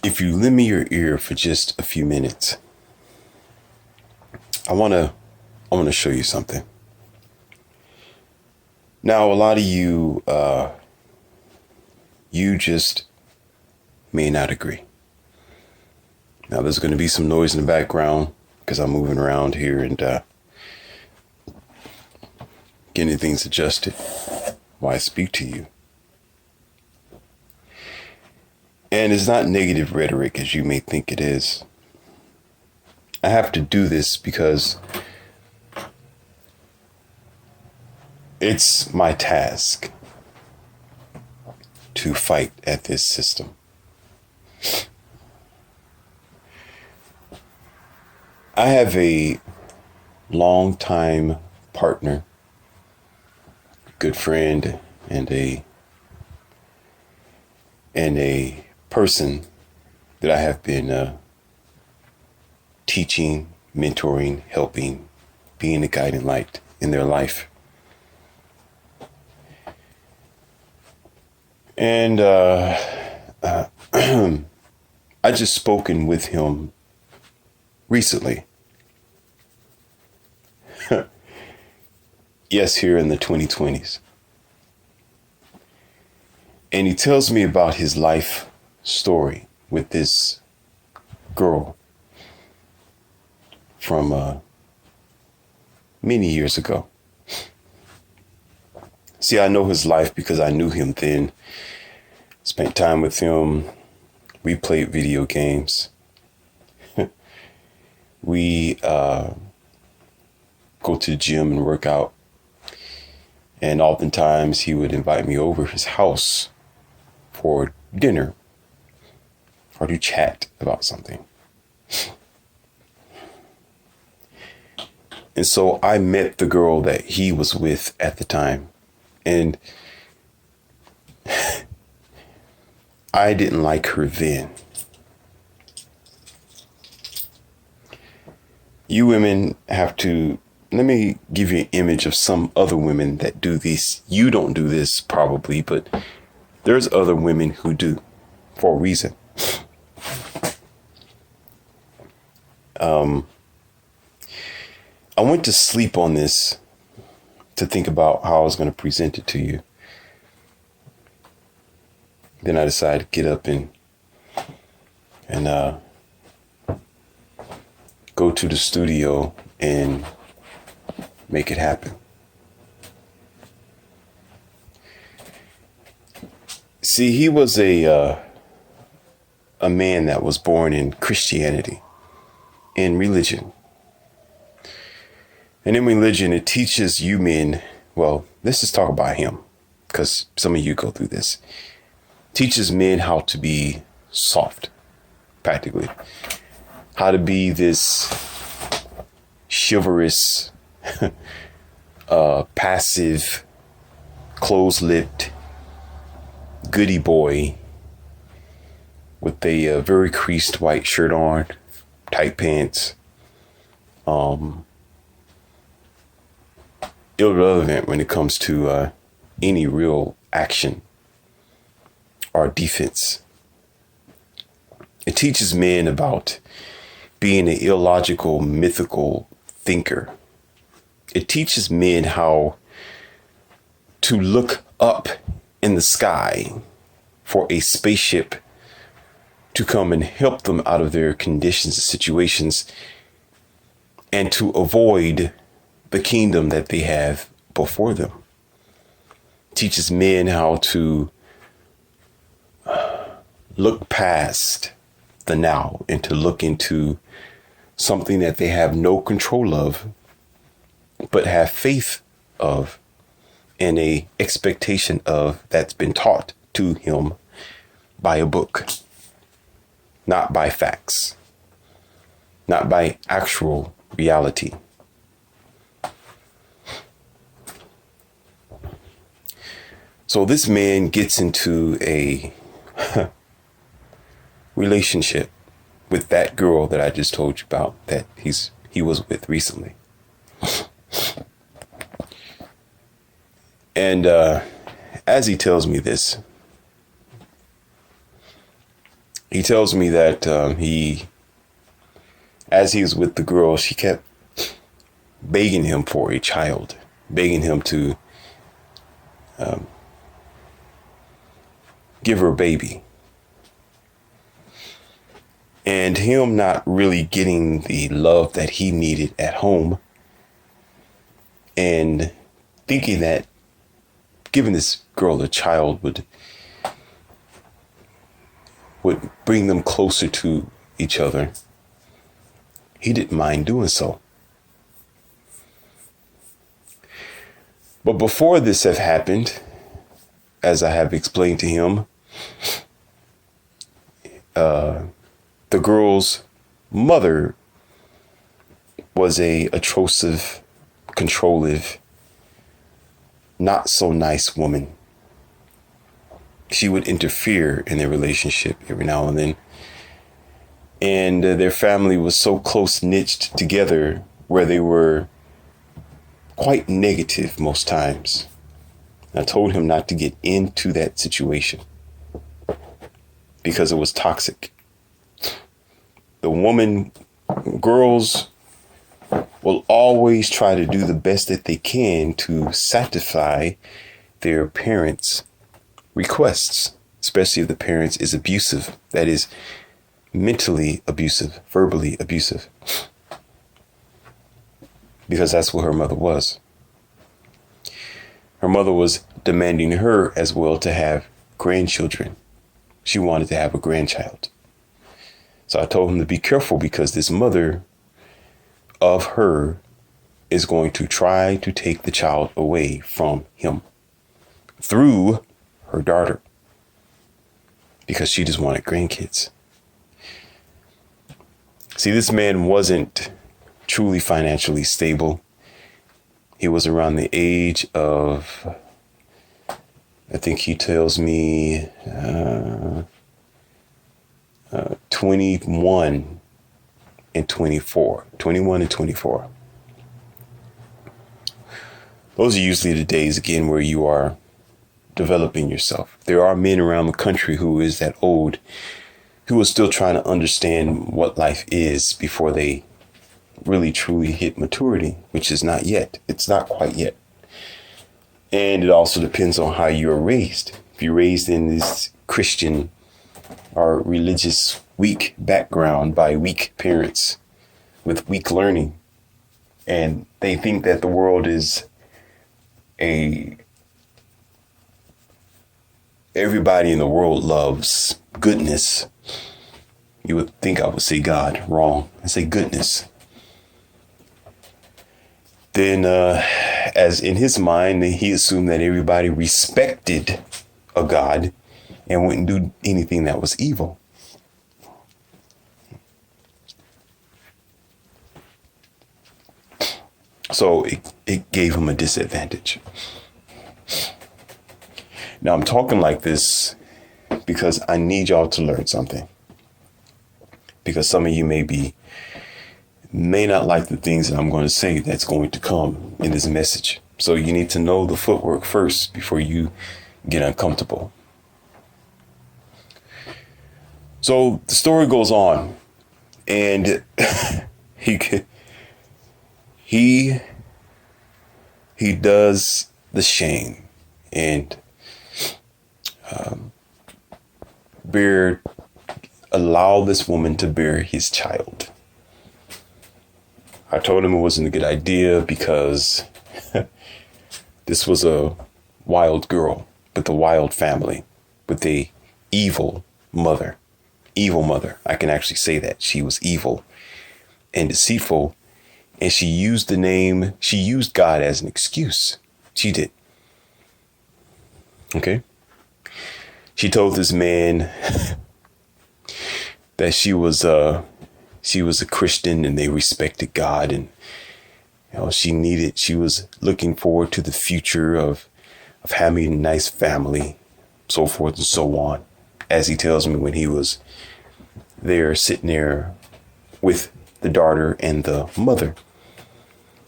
if you lend me your ear for just a few minutes, I want to show you something. Now, a lot of you, you just may not agree. Now, there's going to be some noise in the background because I'm moving around here and getting things adjusted while I speak to you. And it's not negative rhetoric as you may think it is. I have to do this because it's my task to fight at this system. I have a longtime partner, good friend, and a person that I have been teaching, mentoring, helping, being a guiding light in their life. And I just spoken with him recently. Yes, here in the 2020s. And he tells me about his life story with this girl from many years ago. See, I know his life because I knew him then. Spent time with him. We played video games. We go to the gym and work out. And oftentimes he would invite me over his house for dinner or to chat about something. And so I met the girl that he was with at the time. And I didn't like her then. You women have to, let me give you an image of some other women that do this. You don't do this probably, but there's other women who do for a reason. I went to sleep on this to think about how I was going to present it to you. Then I decided to get up and go to the studio and make it happen. See, he was a man that was born in Christianity, in religion. And in religion, it teaches you men, well, let's just talk about him, because some of you go through this. Teaches men how to be soft, practically. How to be this chivalrous, passive, close-lipped, goody boy with a very creased white shirt on, tight pants, irrelevant when it comes to any real action or defense. It teaches men about being an illogical, mythical thinker. It teaches men how to look up in the sky for a spaceship to come and help them out of their conditions and situations and to avoid the kingdom that they have before them. Teaches men how to look past the now and to look into something that they have no control of, but have faith of and a expectation of that's been taught to him by a book, not by facts, not by actual reality. So this man gets into a relationship with that girl that I just told you about that he was with recently. And as he tells me this, He tells me that as he was with the girl, she kept begging him for a child, begging him to give her a baby. And him not really getting the love that he needed at home, and thinking that giving this girl a child would bring them closer to each other, he didn't mind doing so. But before this have happened, as I have explained to him, the girl's mother was a atrocive, controlling, not so nice woman. She would interfere in their relationship every now and then. And their family was so close-knit together where they were quite negative most times. I told him not to get into that situation because it was toxic. The girls will always try to do the best that they can to satisfy their parents' requests, especially if the parents is abusive, that is mentally abusive, verbally abusive, because that's what her mother was. Her mother was demanding her as well to have grandchildren. She wanted to have a grandchild. So I told him to be careful, because this mother of her is going to try to take the child away from him through her daughter, because she just wanted grandkids. See, this man wasn't truly financially stable. He was around the age of, I think he tells me, 21 and 24. 21 and 24. Those are usually the days, again, where you are developing yourself. There are men around the country who is that old, who are still trying to understand what life is before they really truly hit maturity, which is not yet. It's not quite yet. And it also depends on how you're raised. If you're raised in this Christian or religious weak background by weak parents with weak learning, and they think that the world is everybody in the world loves goodness. You would think I would say God. Wrong. I say goodness. Then as in his mind, he assumed that everybody respected a God and wouldn't do anything that was evil. So it gave him a disadvantage. Now I'm talking like this because I need y'all to learn something. Because some of you may not like the things that I'm going to say that's going to come in this message. So you need to know the footwork first before you get uncomfortable. So the story goes on, and he does the shame and allow this woman to bear his child. I told him it wasn't a good idea because this was a wild girl with a wild family with a evil mother. Evil mother. I can actually say that. She was evil and deceitful, and she used God as an excuse. She did. Okay. She told this man that she was a Christian and they respected God, and she was looking forward to the future of having a nice family, so forth and so on. As he tells me, when he was there sitting there with the daughter and the mother,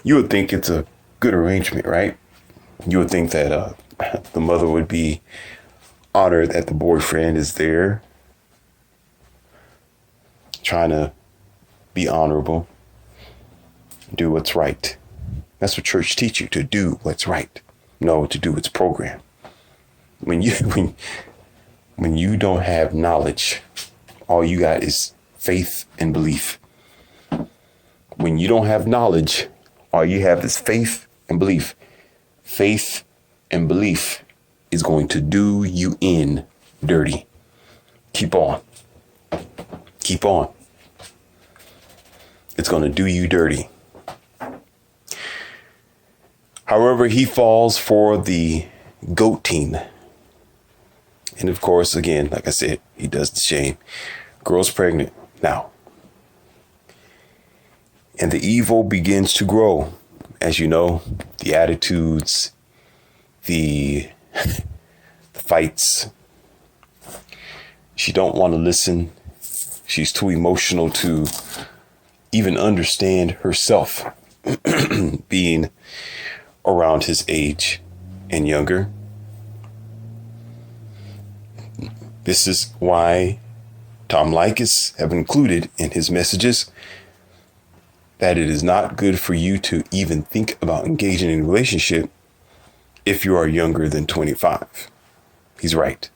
you would think it's a good arrangement, right? You would think that the mother would be honored that the boyfriend is there trying to be honorable, do what's right. That's what church teach you, to do what's right. No, to do its program. When you don't have knowledge, all you got is faith and belief. When you don't have knowledge, all you have is faith and belief. Faith and belief is going to do you in dirty. Keep on. Keep on. It's going to do you dirty. However, he falls for the goating. And of course, again, like I said, he does the shame. Girl's pregnant now. And the evil begins to grow. As you know, the attitudes, the fights. She don't want to listen. She's too emotional to even understand herself being around his age and younger. This is why Tom Leykis have included in his messages that it is not good for you to even think about engaging in a relationship if you are younger than 25. He's right.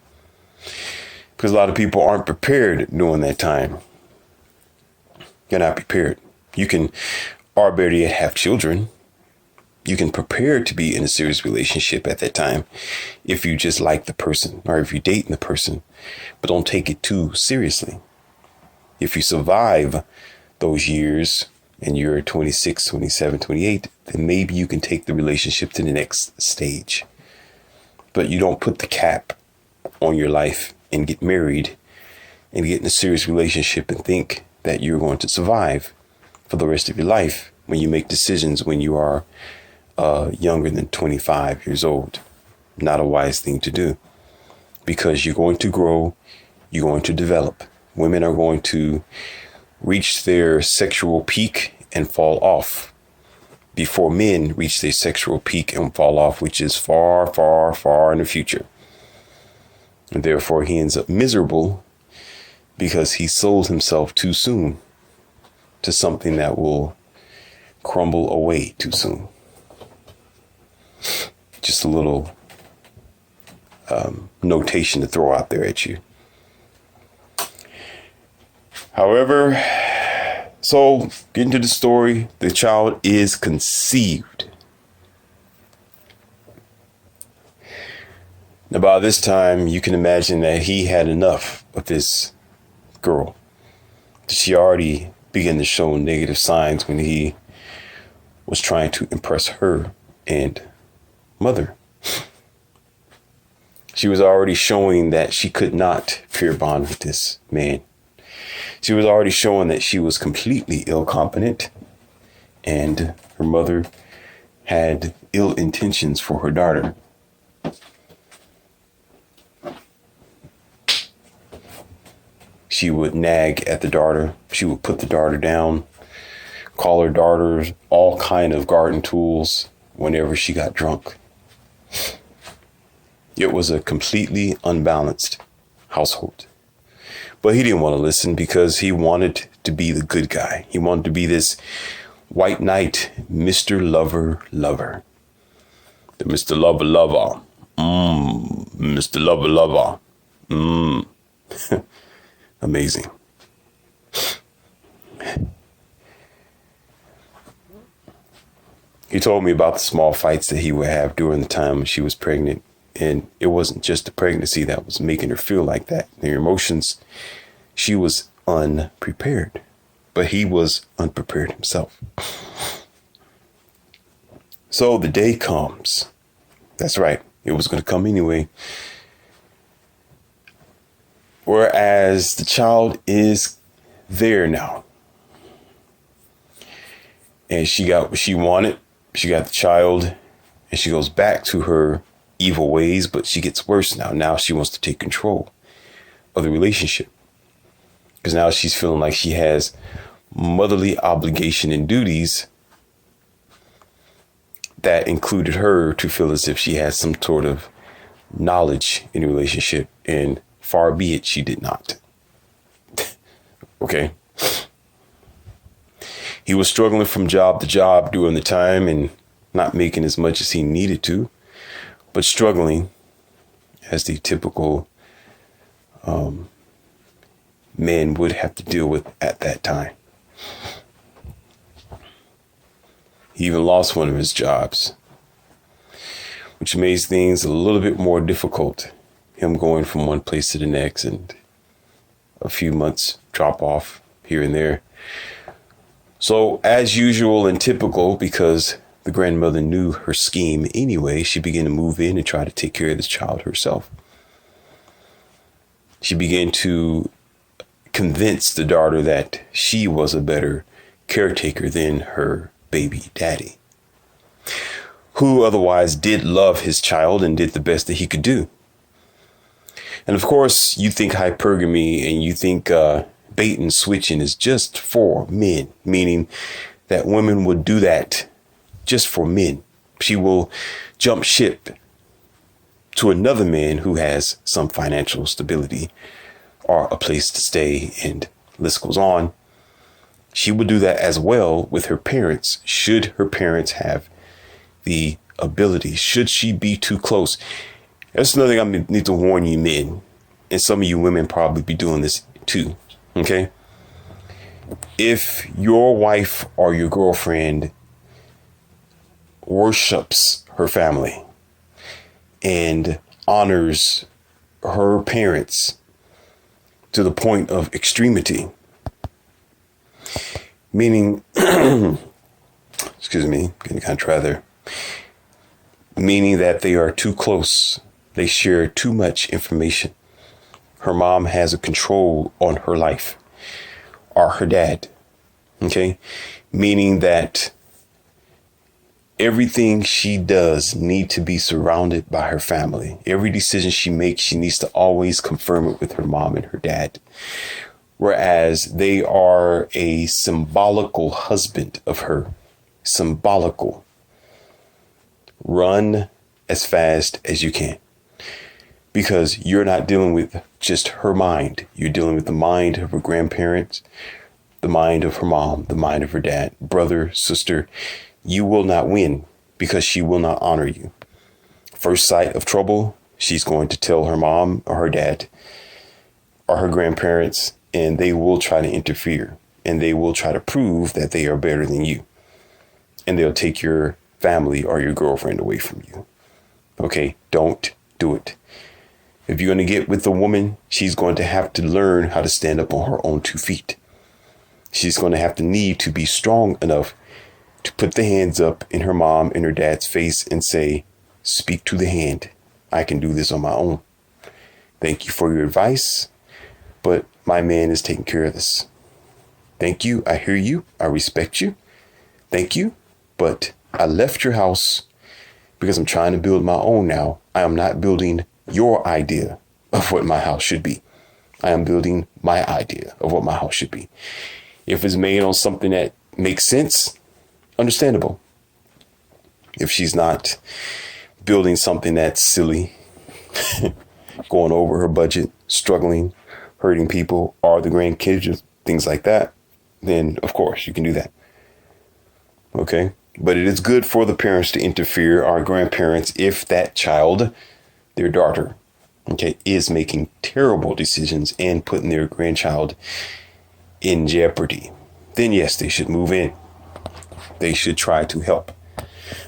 Because a lot of people aren't prepared during that time. You're not prepared. You can already have children. You can prepare to be in a serious relationship at that time if you just like the person or if you're dating the person, but don't take it too seriously. If you survive those years and you're 26, 27, 28, then maybe you can take the relationship to the next stage. But you don't put the cap on your life and get married and get in a serious relationship and think that you're going to survive for the rest of your life when you make decisions when you are younger than 25 years old. Not a wise thing to do, because you're going to grow, you're going to develop. Women are going to reach their sexual peak and fall off before men reach their sexual peak and fall off, which is far, far, far in the future. And therefore he ends up miserable because he sold himself too soon to something that will crumble away too soon. Just a little notation to throw out there at you. However, so getting to the story, the child is conceived. Now, by this time, you can imagine that he had enough of this girl. She already began to show negative signs when he was trying to impress her and mother. She was already showing that she could not peer bond with this man. She was already showing that she was completely ill-competent, and her mother had ill intentions for her daughter. She would nag at the daughter. She would put the daughter down, call her daughter all kind of garden tools whenever she got drunk. It was a completely unbalanced household. But he didn't want to listen because he wanted to be the good guy. He wanted to be this white knight, Mr. Lover Lover. The Mr. Lover Lover. Mr. Lover Lover. Amazing. He told me about the small fights that he would have during the time when she was pregnant. And it wasn't just the pregnancy that was making her feel like that. Her emotions, she was unprepared. But he was unprepared himself. So the day comes. That's right. It was going to come anyway. Whereas the child is there now. And she got what she wanted. She got the child. And she goes back to her evil ways, but she gets worse now. Now she wants to take control of the relationship. Because now she's feeling like she has motherly obligation and duties that included her to feel as if she had some sort of knowledge in a relationship. And far be it, she did not. Okay, He was struggling from job to job during the time and not making as much as he needed to, but struggling as the typical man would have to deal with at that time. He even lost one of his jobs, which made things a little bit more difficult. Him going from one place to the next and a few months drop off here and there. So as usual and typical, because the grandmother knew her scheme anyway, she began to move in and try to take care of this child herself. She began to convince the daughter that she was a better caretaker than her baby daddy, who otherwise did love his child and did the best that he could do. And of course, you think hypergamy and you think bait and switching is just for men, meaning that women would do that just for men. She will jump ship to another man who has some financial stability or a place to stay, and list goes on. She would do that as well with her parents, should her parents have the ability. Should she be too close? That's another thing I need to warn you men, and some of you women probably be doing this too, okay? If your wife or your girlfriend worships her family and honors her parents to the point of extremity, meaning, excuse me, getting kind of try there, meaning that they are too close, they share too much information. Her mom has a control on her life, or her dad, okay? Meaning that everything she does need to be surrounded by her family. Every decision she makes, she needs to always confirm it with her mom and her dad. Whereas they are a symbolical husband of her. Symbolical. Run as fast as you can. Because you're not dealing with just her mind. You're dealing with the mind of her grandparents, the mind of her mom, the mind of her dad, brother, sister. You will not win because she will not honor you. First sight of trouble, she's going to tell her mom or her dad or her grandparents, and they will try to interfere, and they will try to prove that they are better than you. And they'll take your family or your girlfriend away from you. Okay, don't do it. If you're going to get with a woman, she's going to have to learn how to stand up on her own 2 feet. She's going to have to need to be strong enough to put the hands up in her mom and her dad's face and say, speak to the hand. I can do this on my own. Thank you for your advice, but my man is taking care of this. Thank you. I hear you. I respect you. Thank you. But I left your house because I'm trying to build my own now. I am not building your idea of what my house should be. I am building my idea of what my house should be. If it's made on something that makes sense, understandable. If she's not building something that's silly, going over her budget, struggling, hurting people, or the grandkids, things like that, then of course you can do that. Okay? But it is good for the parents to interfere, our grandparents, if that child, their daughter, okay, is making terrible decisions and putting their grandchild in jeopardy. Then yes, they should move in. They should try to help.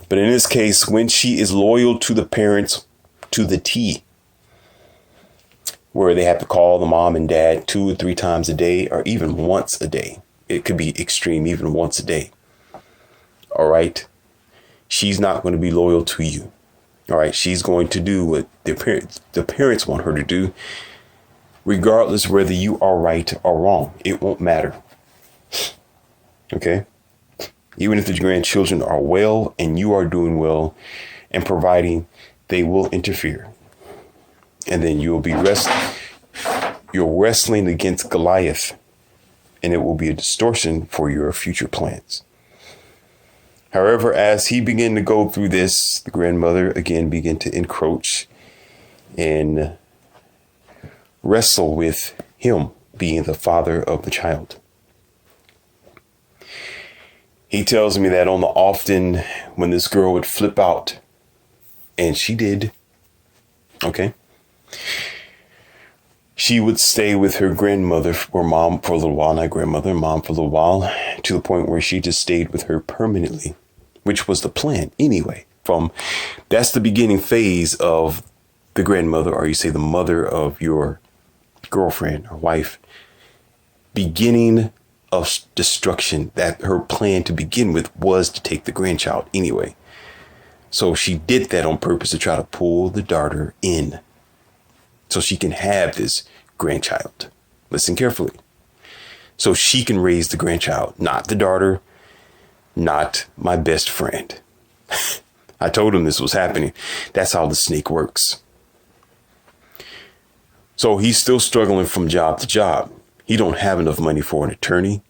But in this case, when she is loyal to the parents to the T, where they have to call the mom and dad 2 or 3 times a day, or even once a day. It could be extreme, even once a day. All right. She's not going to be loyal to you. All right. She's going to do what the parents want her to do, regardless whether you are right or wrong. It won't matter. Okay. Even if the grandchildren are well and you are doing well and providing, they will interfere. And then you'll be you're wrestling against Goliath, and it will be a distortion for your future plans. However, as he began to go through this, the grandmother again began to encroach and wrestle with him being the father of the child. He tells me that on the often when this girl would flip out, and she did, okay, she would stay with her grandmother or mom for a little while, not grandmother, mom for a little while, to the point where she just stayed with her permanently, which was the plan anyway. That's the beginning phase of the grandmother, or you say the mother of your girlfriend or wife, beginning of destruction. That her plan to begin with was to take the grandchild anyway. So she did that on purpose to try to pull the daughter in so she can have this grandchild. Listen carefully. So she can raise the grandchild, not the daughter, not my best friend. I told him this was happening. That's how the snake works. So he's still struggling from job to job. He don't have enough money for an attorney,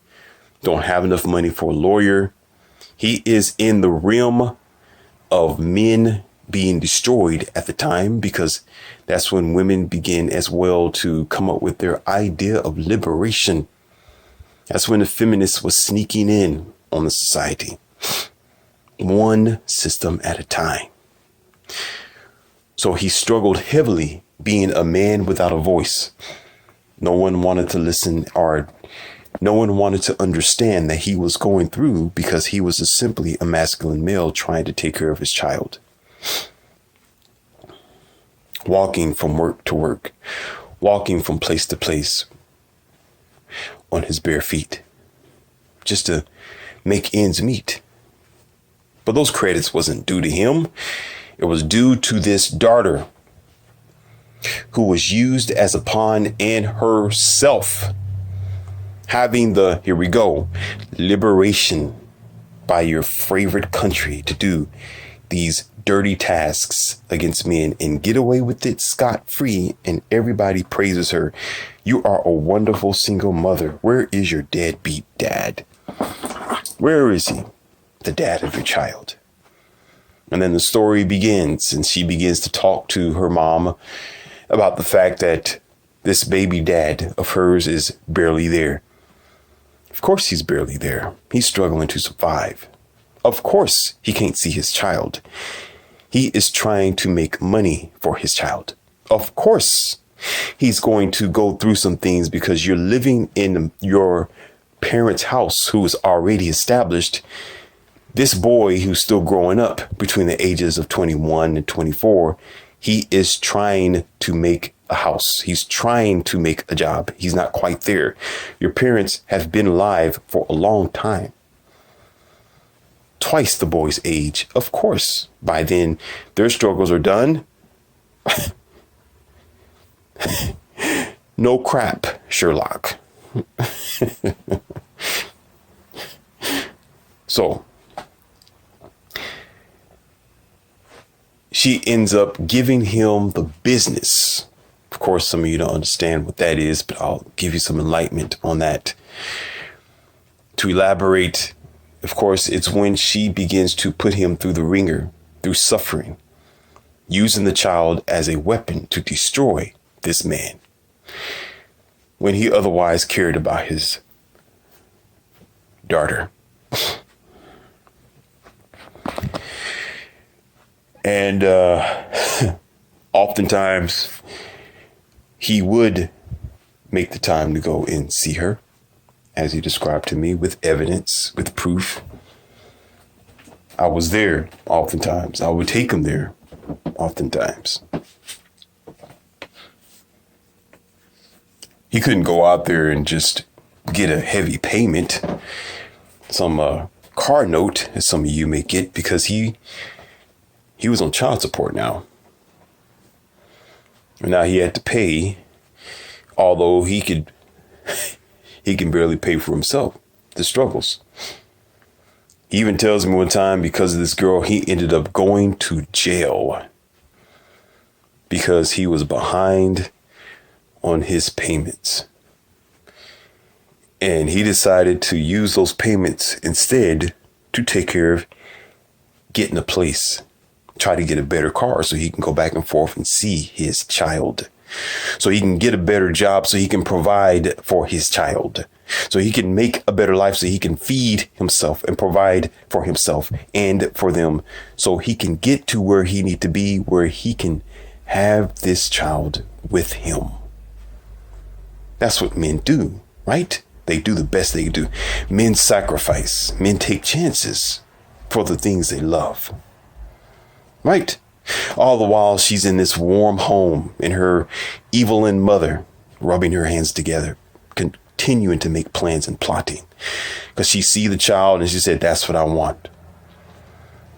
don't have enough money for a lawyer. He is in the realm of men being destroyed at the time, because that's when women begin as well to come up with their idea of liberation. That's when the feminists was sneaking in on the society, one system at a time. So he struggled heavily being a man without a voice. No one wanted to listen, or no one wanted to understand that he was going through, because he was simply a masculine male trying to take care of his child. Walking from work to work, walking from place to place on his bare feet, just to make ends meet. But those credits wasn't due to him. It was due to this daughter who was used as a pawn in herself, having the, here we go, liberation by your favorite country to do these dirty tasks against men and get away with it scot-free, and everybody praises her. You are a wonderful single mother. Where is your deadbeat dad? Where is he, the dad of your child? And then the story begins, and she begins to talk to her mom about the fact that this baby dad of hers is barely there. Of course he's barely there. He's struggling to survive. Of course he can't see his child. He is trying to make money for his child. Of course he's going to go through some things, because you're living in your parents' house who is already established. This boy who's still growing up between the ages of 21 and 24, he is trying to make a house. He's trying to make a job. He's not quite there. Your parents have been alive for a long time. Twice the boy's age. Of course, by then their struggles are done. No crap, Sherlock. So she ends up giving him the business. Of course, some of you don't understand what that is, but I'll give you some enlightenment on that. To elaborate, of course, it's when she begins to put him through the ringer, through suffering, using the child as a weapon to destroy this man, when he otherwise cared about his daughter. And oftentimes he would make the time to go and see her, as he described to me, with evidence, with proof. I was there oftentimes. I would take him there oftentimes. He couldn't go out there and just get a heavy payment, some car note, as some of you may get, because he was on child support now. And now he had to pay, although he can barely pay for himself, the struggles. He even tells me one time, because of this girl, he ended up going to jail because he was behind on his payments. And he decided to use those payments instead to take care of getting a place, try to get a better car so he can go back and forth and see his child. so he can get a better job, so he can provide for his child, so he can make a better life, so he can feed himself and provide for himself and for them, so he can get to where he need to be, where he can have this child with him. That's what men do, right? They do the best they can do. Men sacrifice. Men take chances for the things they love, right? All the while she's in this warm home and her Evelyn mother rubbing her hands together, continuing to make plans and plotting, because she see the child and she said, that's what I want.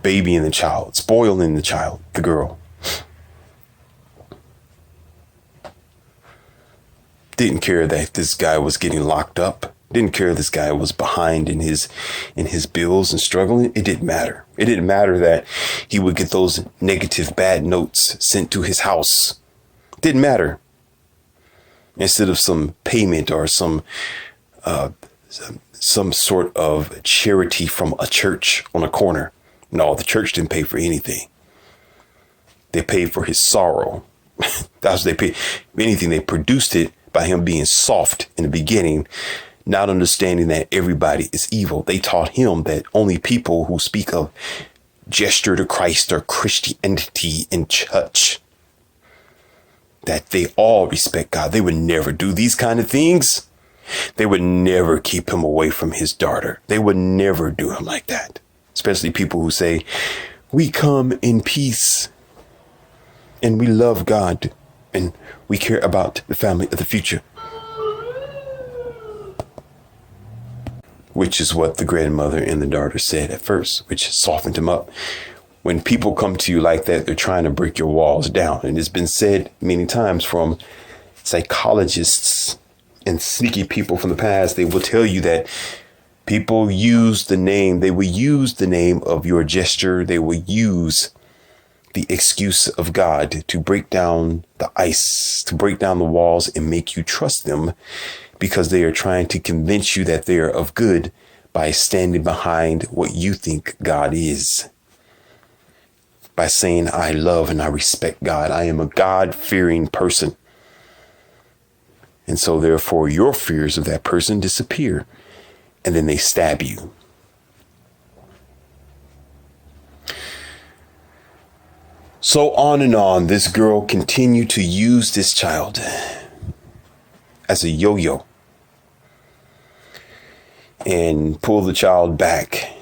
Babying the child, spoiling the child, the girl. Didn't care that this guy was getting locked up. Didn't care this guy was behind in his bills and struggling. It didn't matter. It didn't matter that he would get those negative bad notes sent to his house. Didn't matter. Instead of some payment or some sort of charity from a church on a corner. No, the church didn't pay for anything. They paid for his sorrow. That's what they paid. If anything, they produced it by him being soft in the beginning, not understanding that everybody is evil. They taught him that only people who speak of gesture to Christ or Christianity in church, that they all respect God. They would never do these kind of things. They would never keep him away from his daughter. They would never do him like that. Especially people who say, we come in peace and we love God and we care about the family of the future. Which is what the grandmother and the daughter said at first, which softened him up. When people come to you like that, they're trying to break your walls down. And it's been said many times from psychologists and sneaky people from the past. They will tell you that people use the name. They will use the name of your gesture. They will use the excuse of God to break down the ice, to break down the walls and make you trust them, because they are trying to convince you that they are of good by standing behind what you think God is. By saying, I love and I respect God. I am a God-fearing person. And so therefore your fears of that person disappear, and then they stab you. So on and on, this girl continued to use this child as a yo-yo and pull the child back.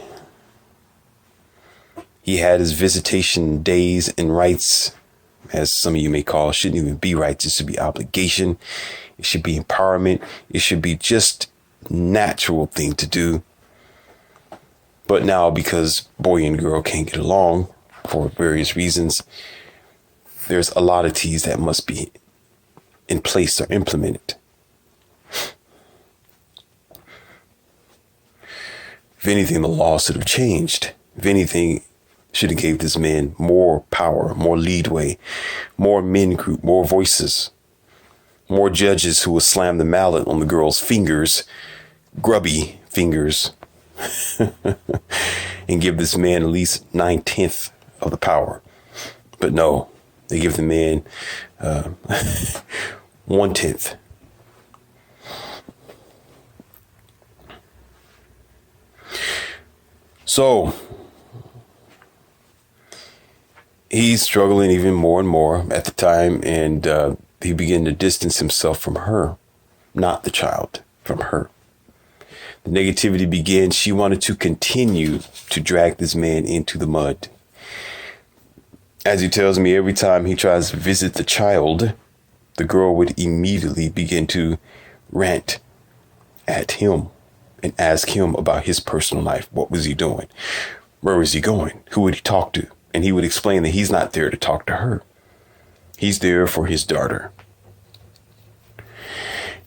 He had his visitation days and rights, as some of you may call. It shouldn't even be rights. It should be obligation. It should be empowerment. It should be just natural thing to do. But now, because boy and girl can't get along for various reasons, there's a lot of T's that must be in place or implemented. If anything, the law should have changed. If anything, should have gave this man more power, more leadway, more men group, more voices, more judges who would slam the mallet on the girl's fingers, grubby fingers, and give this man at least 9/10 of the power. But no, they give the man 1/10. So he's struggling even more and more at the time, and he began to distance himself from her, not the child, from her. The negativity began. She wanted to continue to drag this man into the mud. As he tells me, every time he tries to visit the child, the girl would immediately begin to rant at him and ask him about his personal life. What was he doing? Where was he going? Who would he talk to? And he would explain that he's not there to talk to her. He's there for his daughter.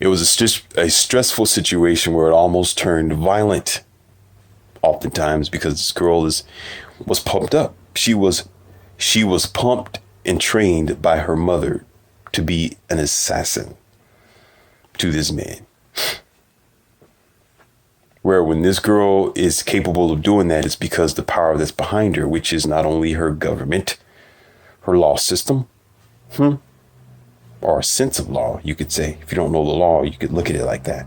It was a stressful situation where it almost turned violent, oftentimes, because this girl was pumped up. She was pumped and trained by her mother to be an assassin to this man. Where when this girl is capable of doing that, it's because the power that's behind her, which is not only her government, her law system, or a sense of law, you could say. If you don't know the law, you could look at it like that.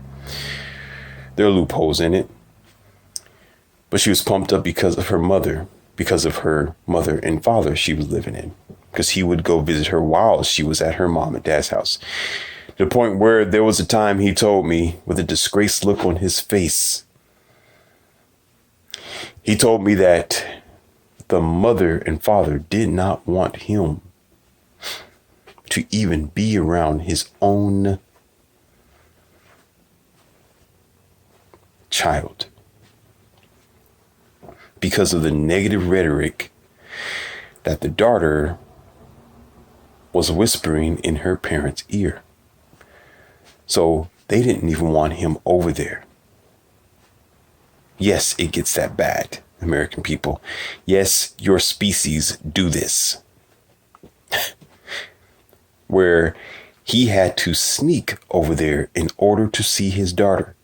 There are loopholes in it. But she was pumped up because of her mother and father she was living in. Because he would go visit her while she was at her mom and dad's house. To the point where there was a time he told me, with a disgraced look on his face, he told me that the mother and father did not want him to even be around his own child because of the negative rhetoric that the daughter was whispering in her parents' ear. So they didn't even want him over there. Yes, it gets that bad, American people. Yes, your species do this. Where he had to sneak over there in order to see his daughter.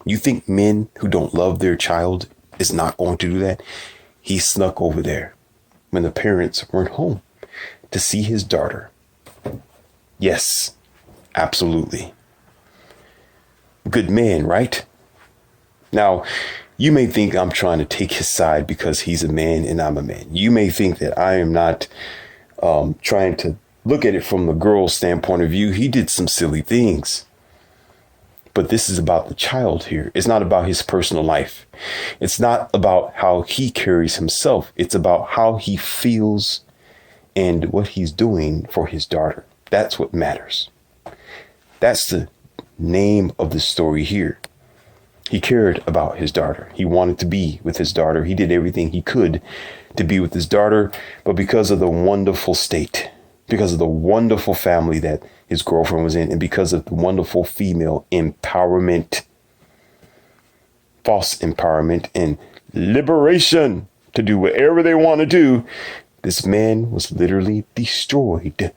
You think men who don't love their child is not going to do that? He snuck over there when the parents weren't home to see his daughter. Yes, absolutely. Good man, right? Now, you may think I'm trying to take his side because he's a man and I'm a man. You may think that I am not trying to look at it from the girl's standpoint of view. He did some silly things. But this is about the child here. It's not about his personal life. It's not about how he carries himself. It's about how he feels and what he's doing for his daughter. That's what matters. That's the name of the story here. He cared about his daughter. He wanted to be with his daughter. He did everything he could to be with his daughter. But because of the wonderful state, because of the wonderful family that his girlfriend was in, and because of the wonderful female empowerment, false empowerment, and liberation to do whatever they want to do, this man was literally destroyed.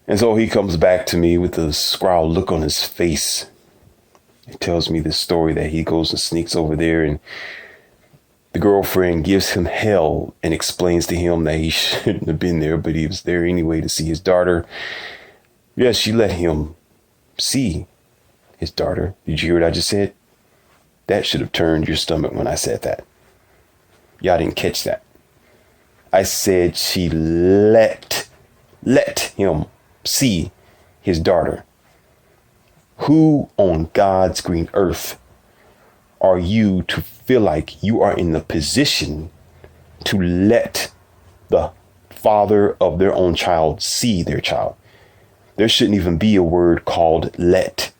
And so he comes back to me with a scowled look on his face. He tells me this story that he goes and sneaks over there, and the girlfriend gives him hell and explains to him that he shouldn't have been there, but he was there anyway to see his daughter. Yes, she let him see his daughter. Did you hear what I just said? That should have turned your stomach when I said that. Y'all didn't catch that. I said she let him see his daughter. Who on God's green earth are you to feel like you are in the position to let the father of their own child see their child? There shouldn't even be a word called let.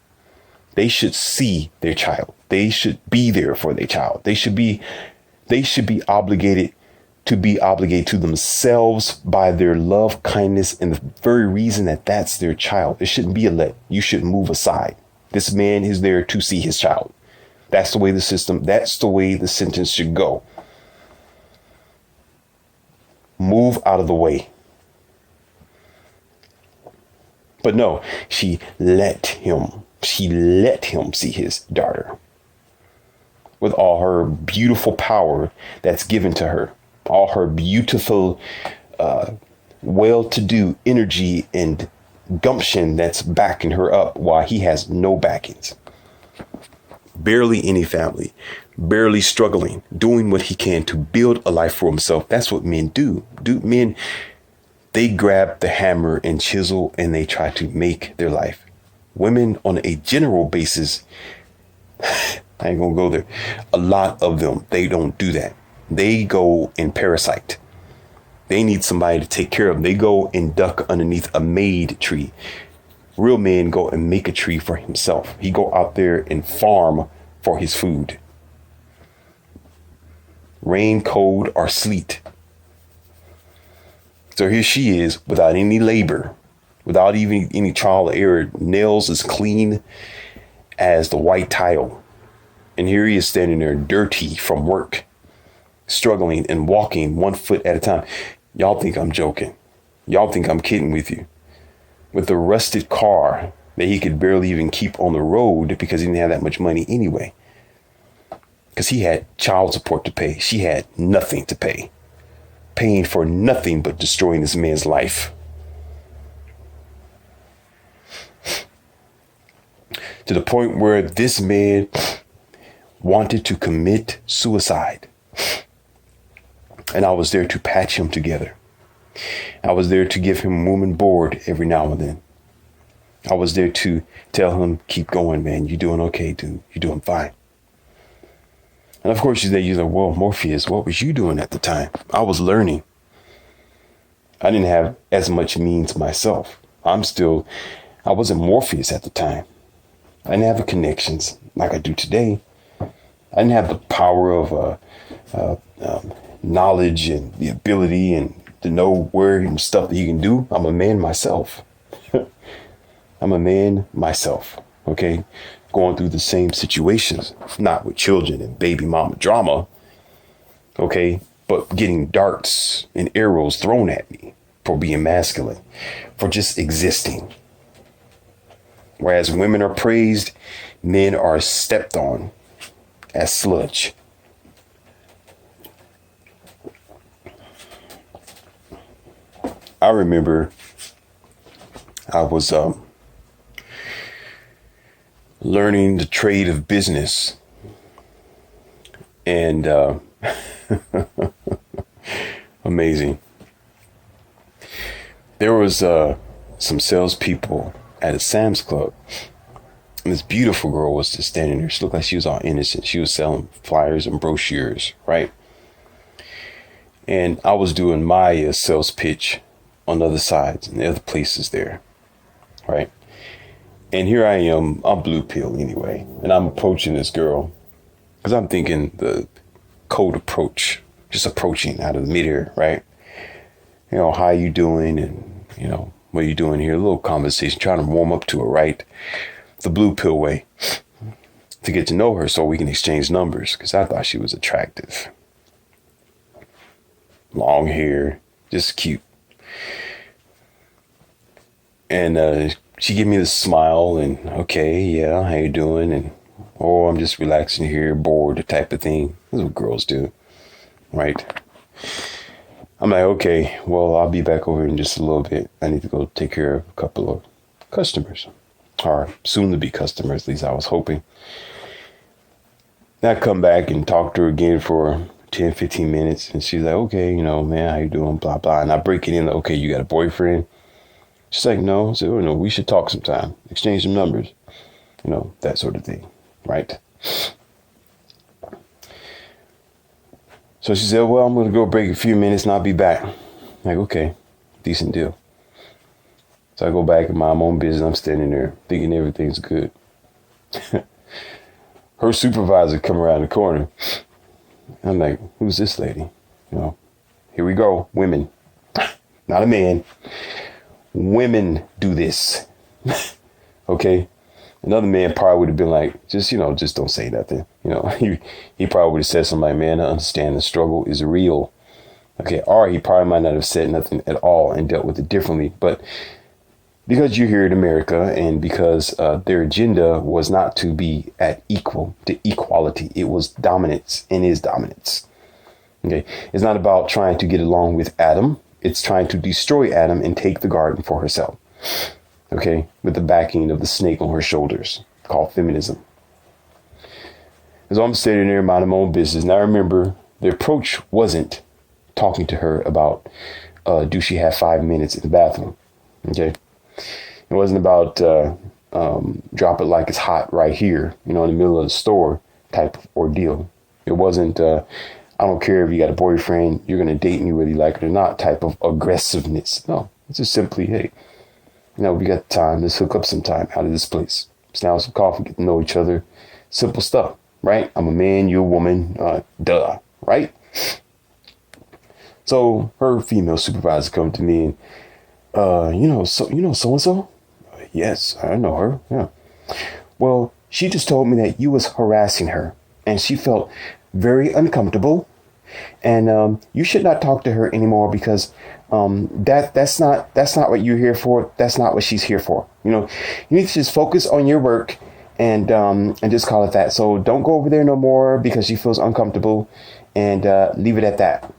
They should see their child. They should be there for their child. They should be obligated to themselves by their love, kindness, and the very reason that that's their child. It shouldn't be a let. You should move aside. This man is there to see his child. That's the way that's the way the sentence should go. Move out of the way. But no, she let him see his daughter with all her beautiful power that's given to her. All her beautiful, well-to-do energy and gumption that's backing her up while he has no backings. Barely any family, barely struggling, doing what he can to build a life for himself. That's what men do. Men, they grab the hammer and chisel and they try to make their life. Women, on a general basis, I ain't gonna go there. A lot of them, they don't do that. They go and parasite. They need somebody to take care of them. They go and duck underneath a made tree. Real men go and make a tree for himself. He go out there and farm for his food. Rain, cold, or sleet. So here she is without any labor, without even any trial or error. Nails as clean as the white tile. And here he is standing there dirty from work, struggling and walking 1 foot at a time. Y'all think I'm joking. Y'all think I'm kidding with you. With the rusted car that he could barely even keep on the road because he didn't have that much money anyway. because he had child support to pay. She had nothing to pay, paying for nothing but destroying this man's life. To the point where this man wanted to commit suicide. And I was there to patch him together. I was there to give him room and board every now and then. I was there to tell him, keep going, man. You're doing okay, dude. You're doing fine. And of course, you're like, well, Morpheus, what was you doing at the time? I was learning. I didn't have as much means myself. I wasn't Morpheus at the time. I didn't have the connections like I do today. I didn't have the power of knowledge and the ability and to know where and stuff that he can do. I'm a man myself. I'm a man myself. Okay. Going through the same situations, not with children and baby mama drama. Okay. But getting darts and arrows thrown at me for being masculine, for just existing. Whereas women are praised, men are stepped on as sludge. I remember I was learning the trade of business, and amazing. There was some salespeople at a Sam's Club. And this beautiful girl was just standing there. She looked like she was all innocent. She was selling flyers and brochures, right? And I was doing my sales pitch on the other sides and the other places there, right? And here I am, I'm blue pill anyway. And I'm approaching this girl because I'm thinking the cold approach, just approaching out of the midair, right? You know, how you doing? And, you know, what are you doing here? A little conversation, trying to warm up to her, right? The blue pill way to get to know her so we can exchange numbers, because I thought she was attractive. Long hair, just cute. And she gave me this smile and, okay, yeah, how you doing? And, oh, I'm just relaxing here, bored, the type of thing. That's what girls do, right? I'm like, okay, well, I'll be back over in just a little bit. I need to go take care of a couple of customers, or soon to be customers, at least I was hoping. Then I come back and talk to her again for 10, 15 minutes. And she's like, okay, you know, man, how you doing? Blah, blah. And I break it in, like, okay, you got a boyfriend? She's like, no. I said, oh, no, we should talk sometime, exchange some numbers, you know, that sort of thing, right? So she said, well, I'm going to go break a few minutes and I'll be back. I'm like, okay, decent deal. So I go back and mind my own business. I'm standing there thinking everything's good. Her supervisor come around the corner. I'm like, who's this lady? You know, here we go. Women, not a man. Women do this. Okay. Another man probably would have been like, just don't say nothing. You know, he probably would have said something like, man, I understand the struggle is real. Okay. Or he probably might not have said nothing at all and dealt with it differently. But because you're here in America and because their agenda was not to be at equality, it was dominance and is dominance. Okay. It's not about trying to get along with Adam. It's trying to destroy Adam and take the garden for herself. Okay, with the backing of the snake on her shoulders, called feminism. And so I'm sitting there minding my own business. And I remember the approach wasn't talking to her about, do she have 5 minutes in the bathroom? Okay. It wasn't about drop it like it's hot right here, you know, in the middle of the store type of ordeal. It wasn't, I don't care if you got a boyfriend, you're going to date me whether you like it or not type of aggressiveness. No, it's just simply, hey, you know, we got time. Let's hook up some time out of this place. Let's now have some coffee, get to know each other. Simple stuff, right? I'm a man, you're a woman. Duh, right? So her female supervisor come to me and, so-and-so? Yes, I know her. Yeah. Well, she just told me that you was harassing her and she felt very uncomfortable. And you should not talk to her anymore because that's not what you're here for. That's not what she's here for. You know, you need to just focus on your work and just call it that. So don't go over there no more because she feels uncomfortable, and leave it at that.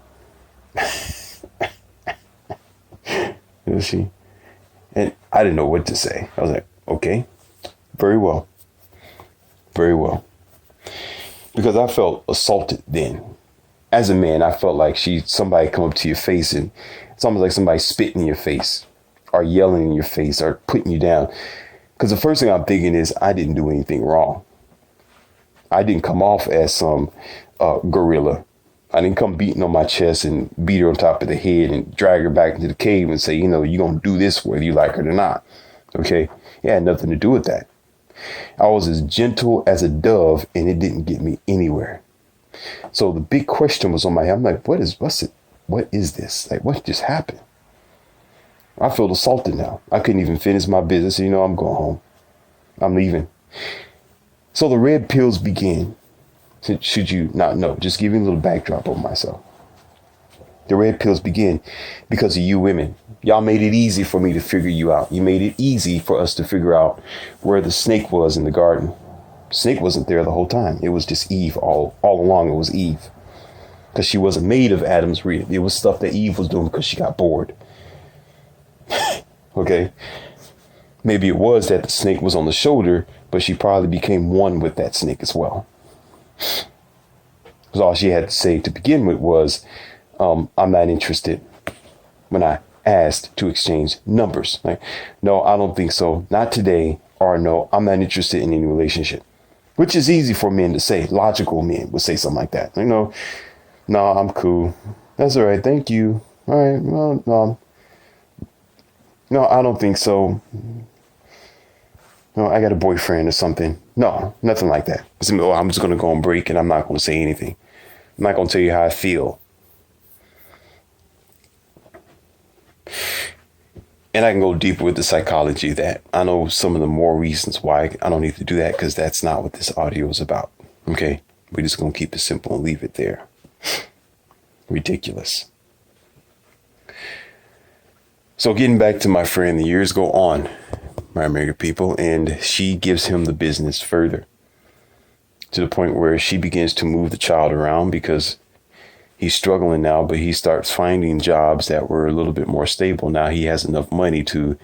You see, and I didn't know what to say. I was like, okay, very well, very well, because I felt assaulted then. As a man, I felt like somebody come up to your face and it's almost like somebody spitting in your face or yelling in your face or putting you down. Because the first thing I'm thinking is I didn't do anything wrong. I didn't come off as some gorilla. I didn't come beating on my chest and beat her on top of the head and drag her back into the cave and say, you're going to do this whether you like it or not. Okay. It had nothing to do with that. I was as gentle as a dove and it didn't get me anywhere. So the big question was on my head. I'm like, what is this? Like, what just happened? I feel assaulted now. I couldn't even finish my business. I'm going home. I'm leaving. So the red pills began. Should you not know, just giving a little backdrop of myself. The red pills begin because of you women. Y'all made it easy for me to figure you out. You made it easy for us to figure out where the snake was in the garden. Snake wasn't there the whole time. It was just Eve all along. It was Eve because she wasn't made of Adam's rib. It was stuff that Eve was doing because she got bored. Okay. Maybe it was that the snake was on the shoulder, but she probably became one with that snake as well. Because all she had to say to begin with was, I'm not interested, when I asked to exchange numbers. Like, no, I don't think so. Not today. Or no, I'm not interested in any relationship. Which is easy for men to say. Logical men would say something like that. No, I'm cool. That's all right. Thank you. All right. Well, no, I don't think so. No, I got a boyfriend or something. No, nothing like that. I'm just going to go on break and I'm not going to say anything. I'm not going to tell you how I feel. And I can go deeper with the psychology of that. I know some of the more reasons why I don't need to do that because that's not what this audio is about. Okay? We're just going to keep it simple and leave it there. Ridiculous. So getting back to my friend, the years go on, my American people, and she gives him the business further to the point where she begins to move the child around because he's struggling now, but he starts finding jobs that were a little bit more stable. Now he has enough money to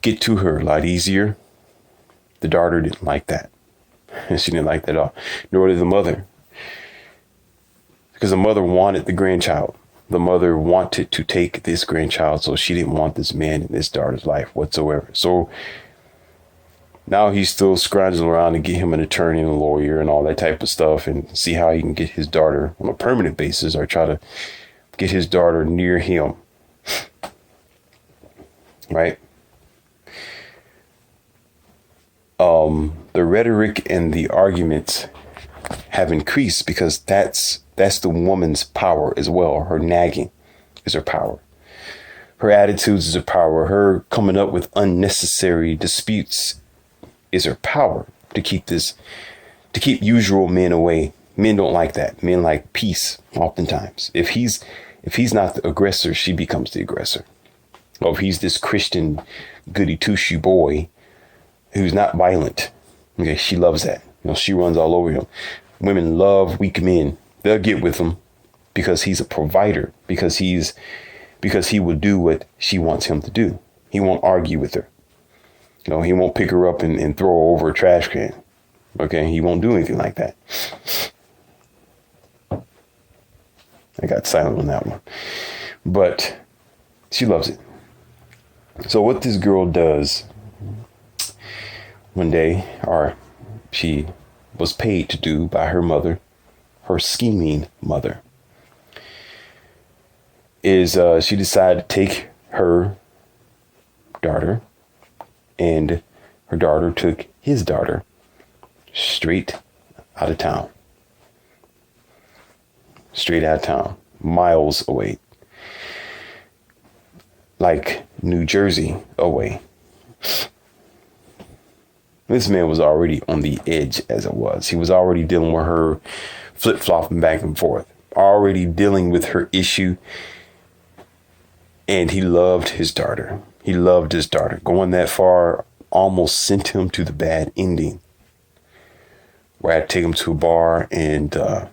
get to her a lot easier. The daughter didn't like that. She didn't like that at all. Nor did the mother. Because the mother wanted the grandchild. The mother wanted to take this grandchild, so she didn't want this man in this daughter's life whatsoever. So now he's still scrounging around to get him an attorney and a lawyer and all that type of stuff and see how he can get his daughter on a permanent basis or try to get his daughter near him. Right? The rhetoric and the arguments have increased because that's the woman's power as well. Her nagging is her power. Her attitudes is her power. Her coming up with unnecessary disputes is her power to keep usual men away. Men don't like that. Men like peace oftentimes. If he's not the aggressor, she becomes the aggressor. Or if he's this Christian goody two-shoe boy who's not violent, okay, she loves that. She runs all over him. Women love weak men. They'll get with him because he's a provider, because he will do what she wants him to do. He won't argue with her. He won't pick her up and throw her over a trash can. Okay, he won't do anything like that. I got silent on that one. But she loves it. So what this girl does one day, or she was paid to do by her mother, her scheming mother, is she decided to take her daughter, and her daughter took his daughter straight out of town. Straight out of town, miles away. Like New Jersey away. This man was already on the edge as it was. He was already dealing with her flip-flopping back and forth. Already dealing with her issue. And he loved his daughter. He loved his daughter. Going that far almost sent him to the bad ending, where I had to take him to a bar and I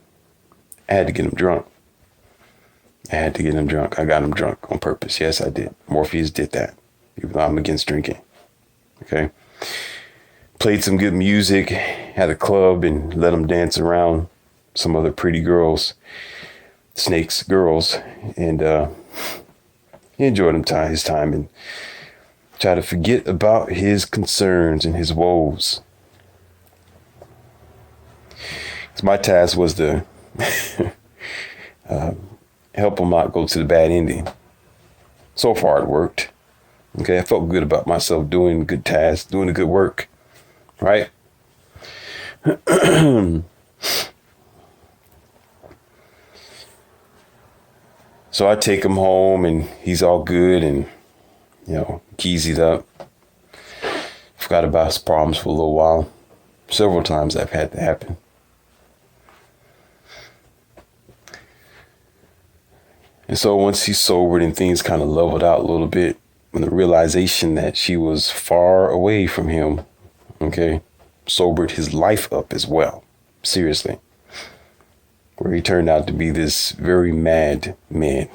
had to get him drunk. I got him drunk on purpose. Yes, I did. Morpheus did that, even though I'm against drinking. Okay. Played some good music, had a club, and let him dance around some other pretty girls, Snake's girls, and he enjoyed his time and tried to forget about his concerns and his woes. So my task was to help him not go to the bad ending. So far it worked. Okay, I felt good about myself doing good tasks, doing the good work, right? So I take him home and he's all good and, keys up. Forgot about his problems for a little while. Several times I've had that happen. And so once he sobered and things kind of leveled out a little bit, when the realization that she was far away from him, okay, sobered his life up as well. Seriously. Where he turned out to be this very madman.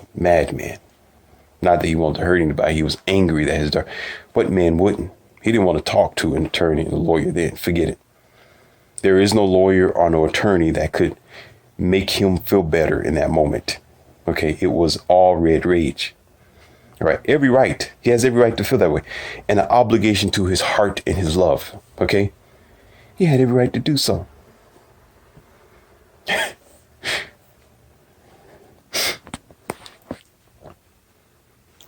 Not that he wanted to hurt anybody. He was angry that his daughter, what man wouldn't? He didn't want to talk to an attorney and a lawyer then. Forget it. There is no lawyer or no attorney that could make him feel better in that moment. Okay, it was all red rage. All right, every right. He has every right to feel that way. And an obligation to his heart and his love. Okay? He had every right to do so.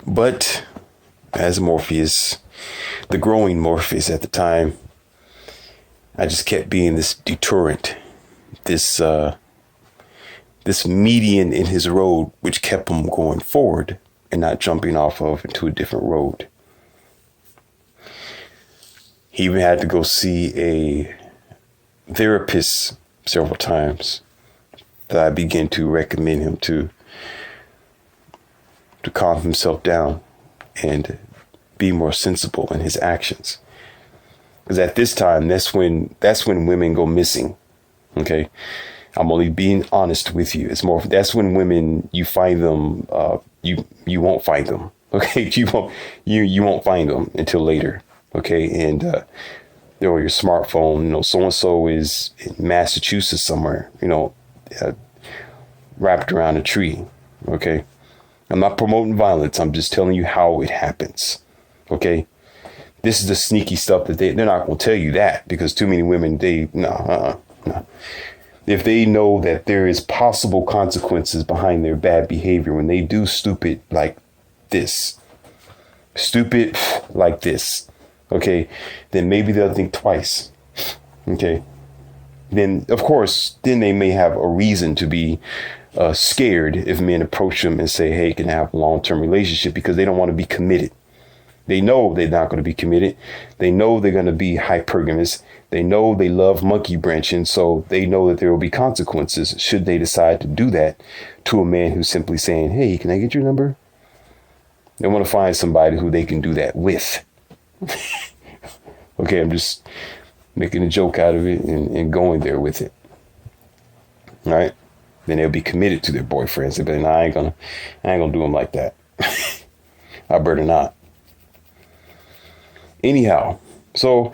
But as Morpheus, the growing Morpheus at the time, I just kept being this deterrent, this median in his road, which kept him going forward and not jumping off of into a different road. He even had to go see a therapist several times that I began to recommend him to calm himself down and be more sensible in his actions. Because at this time, that's when women go missing. Okay. I'm only being honest with you. That's when women, you find them, you won't find them. Okay. You won't find them until later. Okay. And, they're on your smartphone, so-and-so is in Massachusetts somewhere, wrapped around a tree. Okay. I'm not promoting violence. I'm just telling you how it happens. Okay. This is the sneaky stuff that they're not going to tell you that, because too many women, no. If they know that there is possible consequences behind their bad behavior when they do stupid like this, okay, then maybe they'll think twice. Okay. Then, of course, then they may have a reason to be scared if men approach them and say, hey, can I have a long-term relationship, because they don't want to be committed. They know they're not going to be committed. They know they're going to be hypergamous. They know they love monkey branching. So they know that there will be consequences should they decide to do that to a man who's simply saying, hey, can I get your number? They want to find somebody who they can do that with. Okay, I'm just making a joke out of it and going there with it. All right. Then they'll be committed to their boyfriends. They'll be like, nah, I ain't gonna do them like that. I better not. Anyhow, so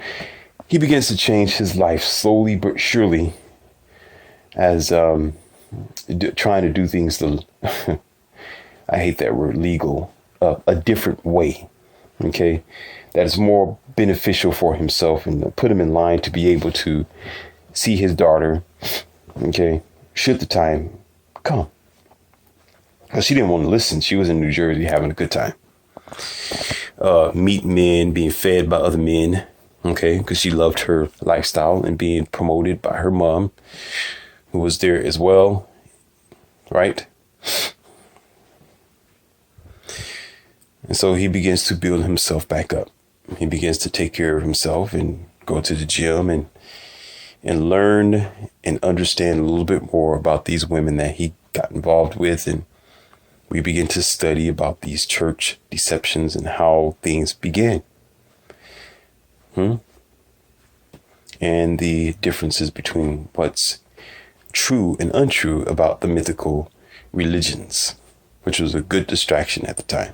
he begins to change his life slowly but surely, as trying to do things I hate that word, legal, a different way. Okay, that is more beneficial for himself and put him in line to be able to see his daughter. Okay. Should the time come. Because she didn't want to listen. She was in New Jersey having a good time. Meet men, being fed by other men. Okay. Because she loved her lifestyle and being promoted by her mom, who was there as well. Right. And so he begins to build himself back up. He begins to take care of himself and go to the gym and learn and understand a little bit more about these women that he got involved with. And we begin to study about these church deceptions and how things began. And the differences between what's true and untrue about the mythical religions, which was a good distraction at the time.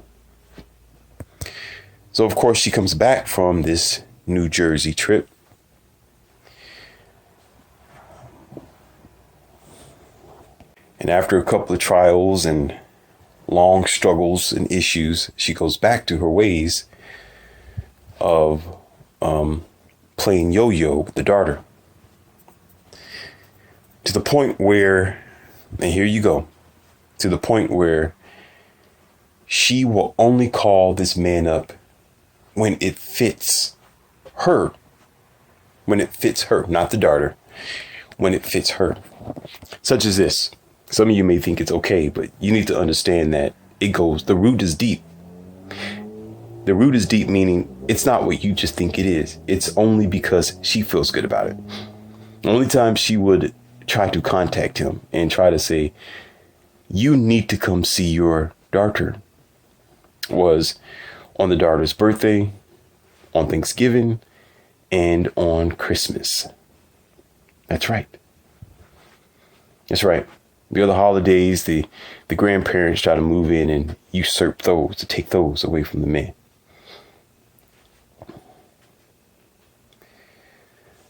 So, of course, she comes back from this New Jersey trip. And after a couple of trials and long struggles and issues, she goes back to her ways of playing yo-yo with the daughter. To the point where, and here you go, to the point where she will only call this man up when it fits her. When it fits her, not the daughter. When it fits her. Such as this. Some of you may think it's okay, but you need to understand that the root is deep. The root is deep, meaning it's not what you just think it is. It's only because she feels good about it. The only time she would try to contact him and try to say, you need to come see your daughter, was on the daughter's birthday, on Thanksgiving, and on Christmas. That's right. That's right. The other holidays, the grandparents try to move in and usurp those, to take those away from the man.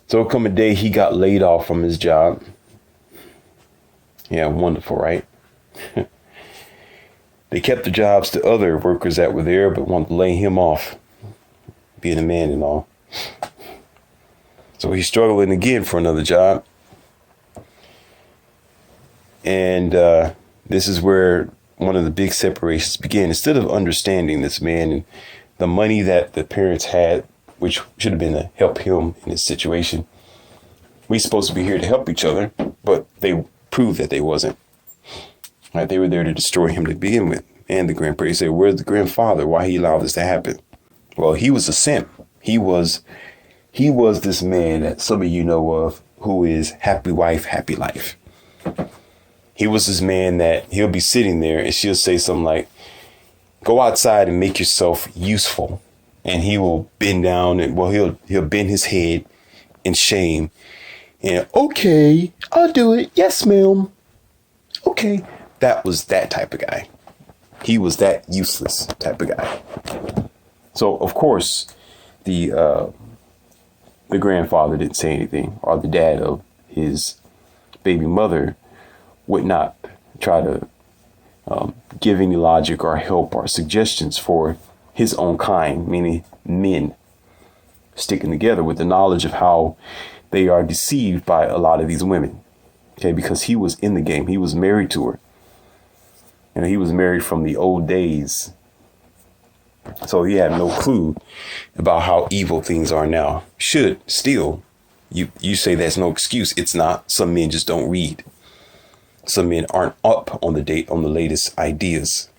So come a day he got laid off from his job. Yeah, wonderful, right? They kept the jobs to other workers that were there, but wanted to lay him off, being a man and all. So he's struggling again for another job. And this is where one of the big separations began. Instead of understanding this man and the money that the parents had, which should have been to help him in his situation, we're supposed to be here to help each other, but they proved that they wasn't. Right? They were there to destroy him to begin with. And the grandparents said, where's the grandfather? Why he allowed this to happen? Well, he was a simp. He was this man that some of you know of, who is happy wife, happy life. He was this man that he'll be sitting there and she'll say something like, go outside and make yourself useful. And he will bend down and, well, he'll bend his head in shame. And, okay, I'll do it. Yes, ma'am. Okay. That was that type of guy. He was that useless type of guy. So, of course, the grandfather didn't say anything, or the dad of his baby mother would not try to give any logic or help or suggestions for his own kind, meaning men sticking together with the knowledge of how they are deceived by a lot of these women. Okay, because he was in the game. He was married to her. And he was married from the old days. So he had no clue about how evil things are now. Should still, you say that's no excuse. It's not. Some men just don't read. Some men aren't up on the latest ideas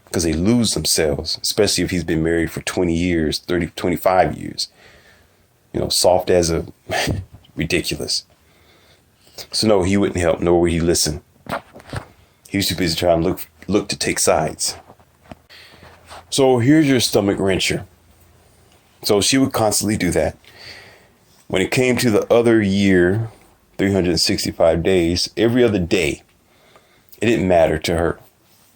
because they lose themselves, especially if he's been married for 20 years, 30, 25 years. You know, soft as a ridiculous. So no, he wouldn't help, nor would he listen. He was too busy trying to look to take sides. So here's your stomach wrencher. So she would constantly do that. When it came to the other year, 365 days, every other day, it didn't matter to her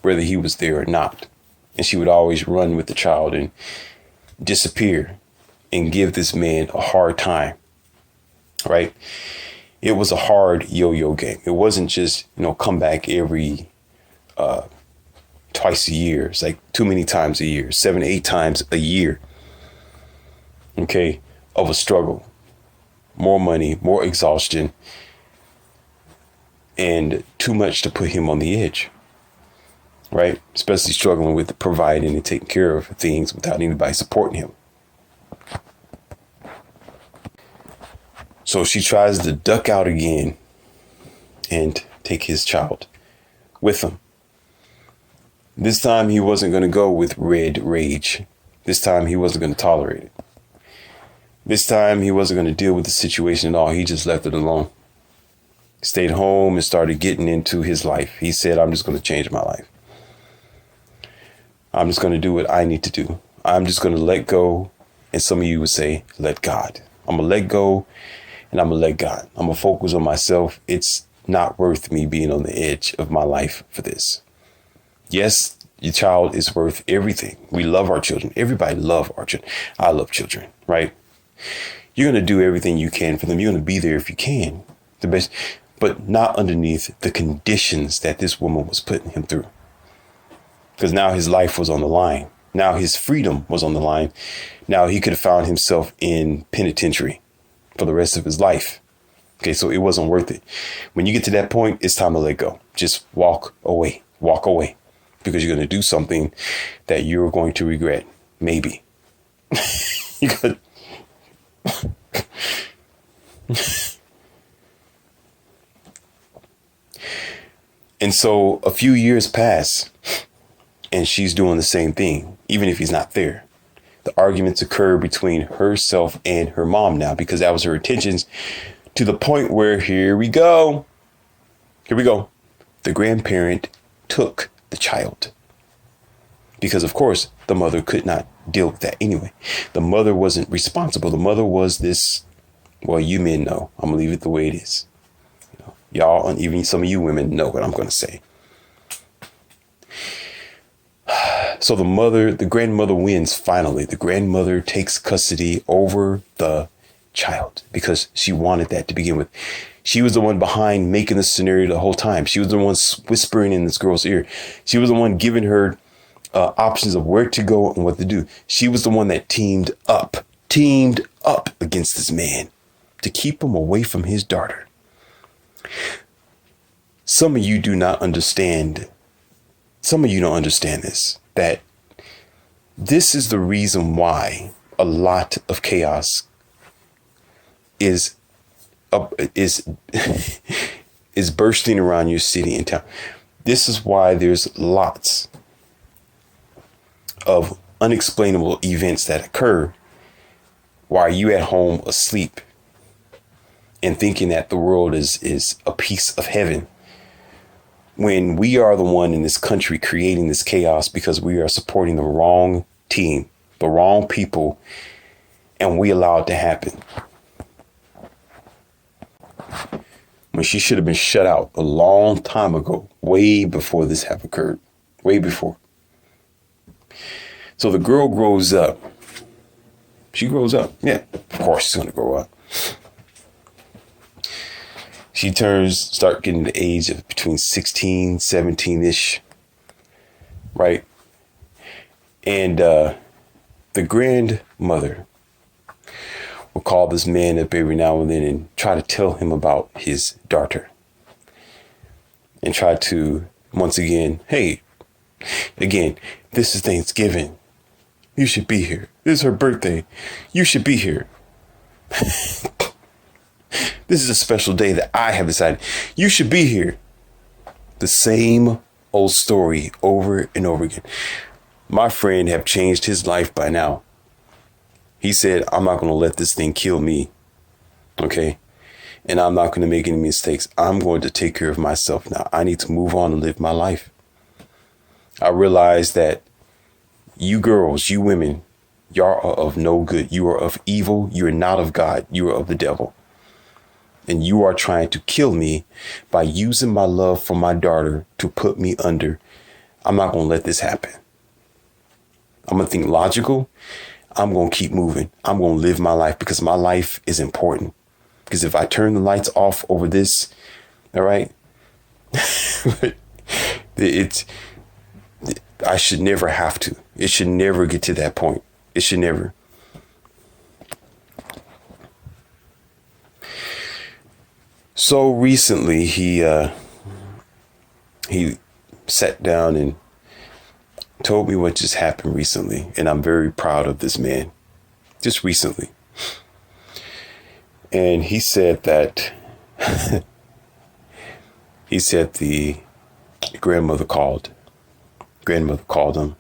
whether he was there or not. And she would always run with the child and disappear and give this man a hard time. Right? It was a hard yo-yo game. It wasn't just, come back every twice a year. It's like too many times a year, 7 to 8 times a year. Okay, of a struggle. More money, more exhaustion, and too much to put him on the edge. Right? Especially struggling with providing and taking care of things without anybody supporting him. So she tries to duck out again and take his child with him. This time he wasn't going to go with red rage. This time he wasn't going to tolerate it. This time he wasn't going to deal with the situation at all. He just left it alone. Stayed home and started getting into his life. He said, I'm just going to change my life. I'm just going to do what I need to do. I'm just going to let go And some of you would say, let God. I'm going to let go and I'm going to let God. I'm going to focus on myself. It's not worth me being on the edge of my life for this. Yes, your child is worth everything. We love our children. Everybody love our children. I love children, right? You're going to do everything you can for them. You're going to be there if you can. The best, but not underneath the conditions that this woman was putting him through. Because now his life was on the line. Now his freedom was on the line. Now he could have found himself in penitentiary for the rest of his life. Okay, so it wasn't worth it. When you get to that point, it's time to let go. Just walk away. Walk away. Because you're going to do something that you're going to regret. Maybe. You could. And so a few years pass and she's doing the same thing, even if he's not there. The arguments occur between herself and her mom now because that was her intentions, to the point where here we go. The grandparent took the child because, of course, the mother could not deal with that anyway. The mother wasn't responsible. The mother was this. Well, you men know. I'm going to leave it the way it is. Y'all, and even some of you women know what I'm going to say. So the grandmother wins finally. The grandmother takes custody over the child because she wanted that to begin with. She was the one behind making the scenario the whole time. She was the one whispering in this girl's ear. She was the one giving her options of where to go and what to do. She was the one that teamed up against this man to keep him away from his daughter. Some of you do not understand. Some of you don't understand this, that this is the reason why a lot of chaos is bursting around your city and town. This is why there's lots of unexplainable events that occur while you at home asleep and thinking that the world is a piece of heaven, when we are the one in this country creating this chaos because we are supporting the wrong team, the wrong people, and we allow it to happen. When she should have been shut out a long time ago, way before this have occurred, way before. So the girl grows up. She grows up. Yeah, of course she's going to grow up. She start getting the age of between 16, 17-ish, right? And the grandmother will call this man up every now and then and try to tell him about his daughter. And try to, once again, hey, again, this is Thanksgiving. You should be here. This is her birthday. You should be here. This is a special day that I have decided. You should be here. The same old story over and over again. My friend have changed his life by now. He said, I'm not going to let this thing kill me. Okay. And I'm not going to make any mistakes. I'm going to take care of myself now. I need to move on and live my life. I realize that you girls, you women, y'all are of no good. You are of evil. You are not of God. You are of the devil. And you are trying to kill me by using my love for my daughter to put me under. I'm not going to let this happen. I'm going to think logical. I'm going to keep moving. I'm going to live my life because my life is important. Because if I turn the lights off over this, all right, I should never have to. It should never get to that point. It should never. So recently he sat down and told me what just happened recently. And I'm very proud of this man. Just recently. And he said that the grandmother called. Grandmother called him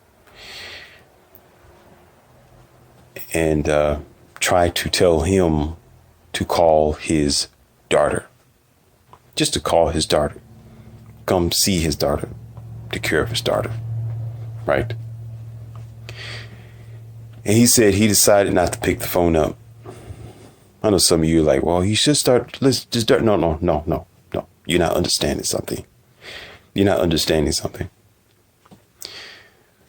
and tried to tell him to call his daughter. Just to call his daughter. Come see his daughter. Take care of his daughter. Right? And he said he decided not to pick the phone up. I know some of you are like, well, you should start. Let's just start. No. You're not understanding something. You're not understanding something.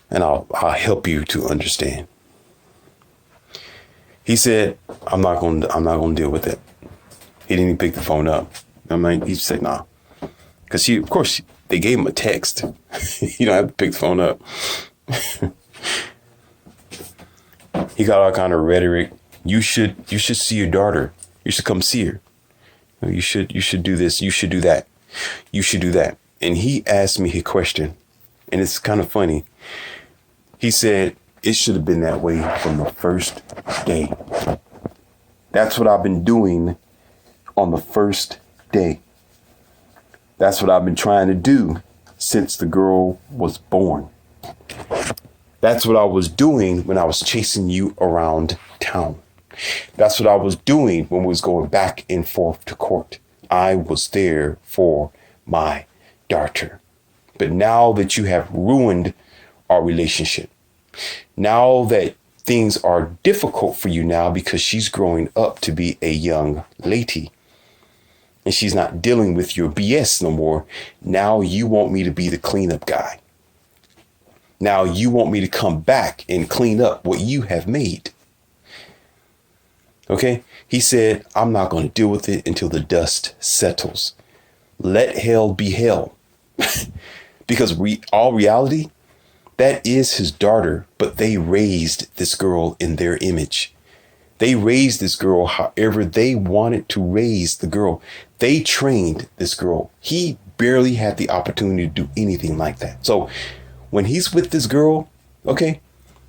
And I'll help you to understand. He said, I'm not gonna deal with it. He didn't even pick the phone up. He said, nah. Because of course, they gave him a text. You don't have to pick the phone up. He got all kind of rhetoric. You should see your daughter. You should come see her. You should do this. You should do that. You should do that. And he asked me a question, and it's kind of funny. He said, it should have been that way from the first day. That's what I've been doing on the first day. That's what I've been trying to do since the girl was born. That's what I was doing when I was chasing you around town. That's what I was doing when we was going back and forth to court. I was there for my daughter. But now that you have ruined our relationship, now that things are difficult for you now because she's growing up to be a young lady and she's not dealing with your BS no more. Now you want me to be the cleanup guy. Now you want me to come back and clean up what you have made. Okay. He said, I'm not going to deal with it until the dust settles. Let hell be hell. Because all reality, that is his daughter, but they raised this girl in their image. They raised this girl however they wanted to raise the girl. They trained this girl. He barely had the opportunity to do anything like that. So when he's with this girl, okay,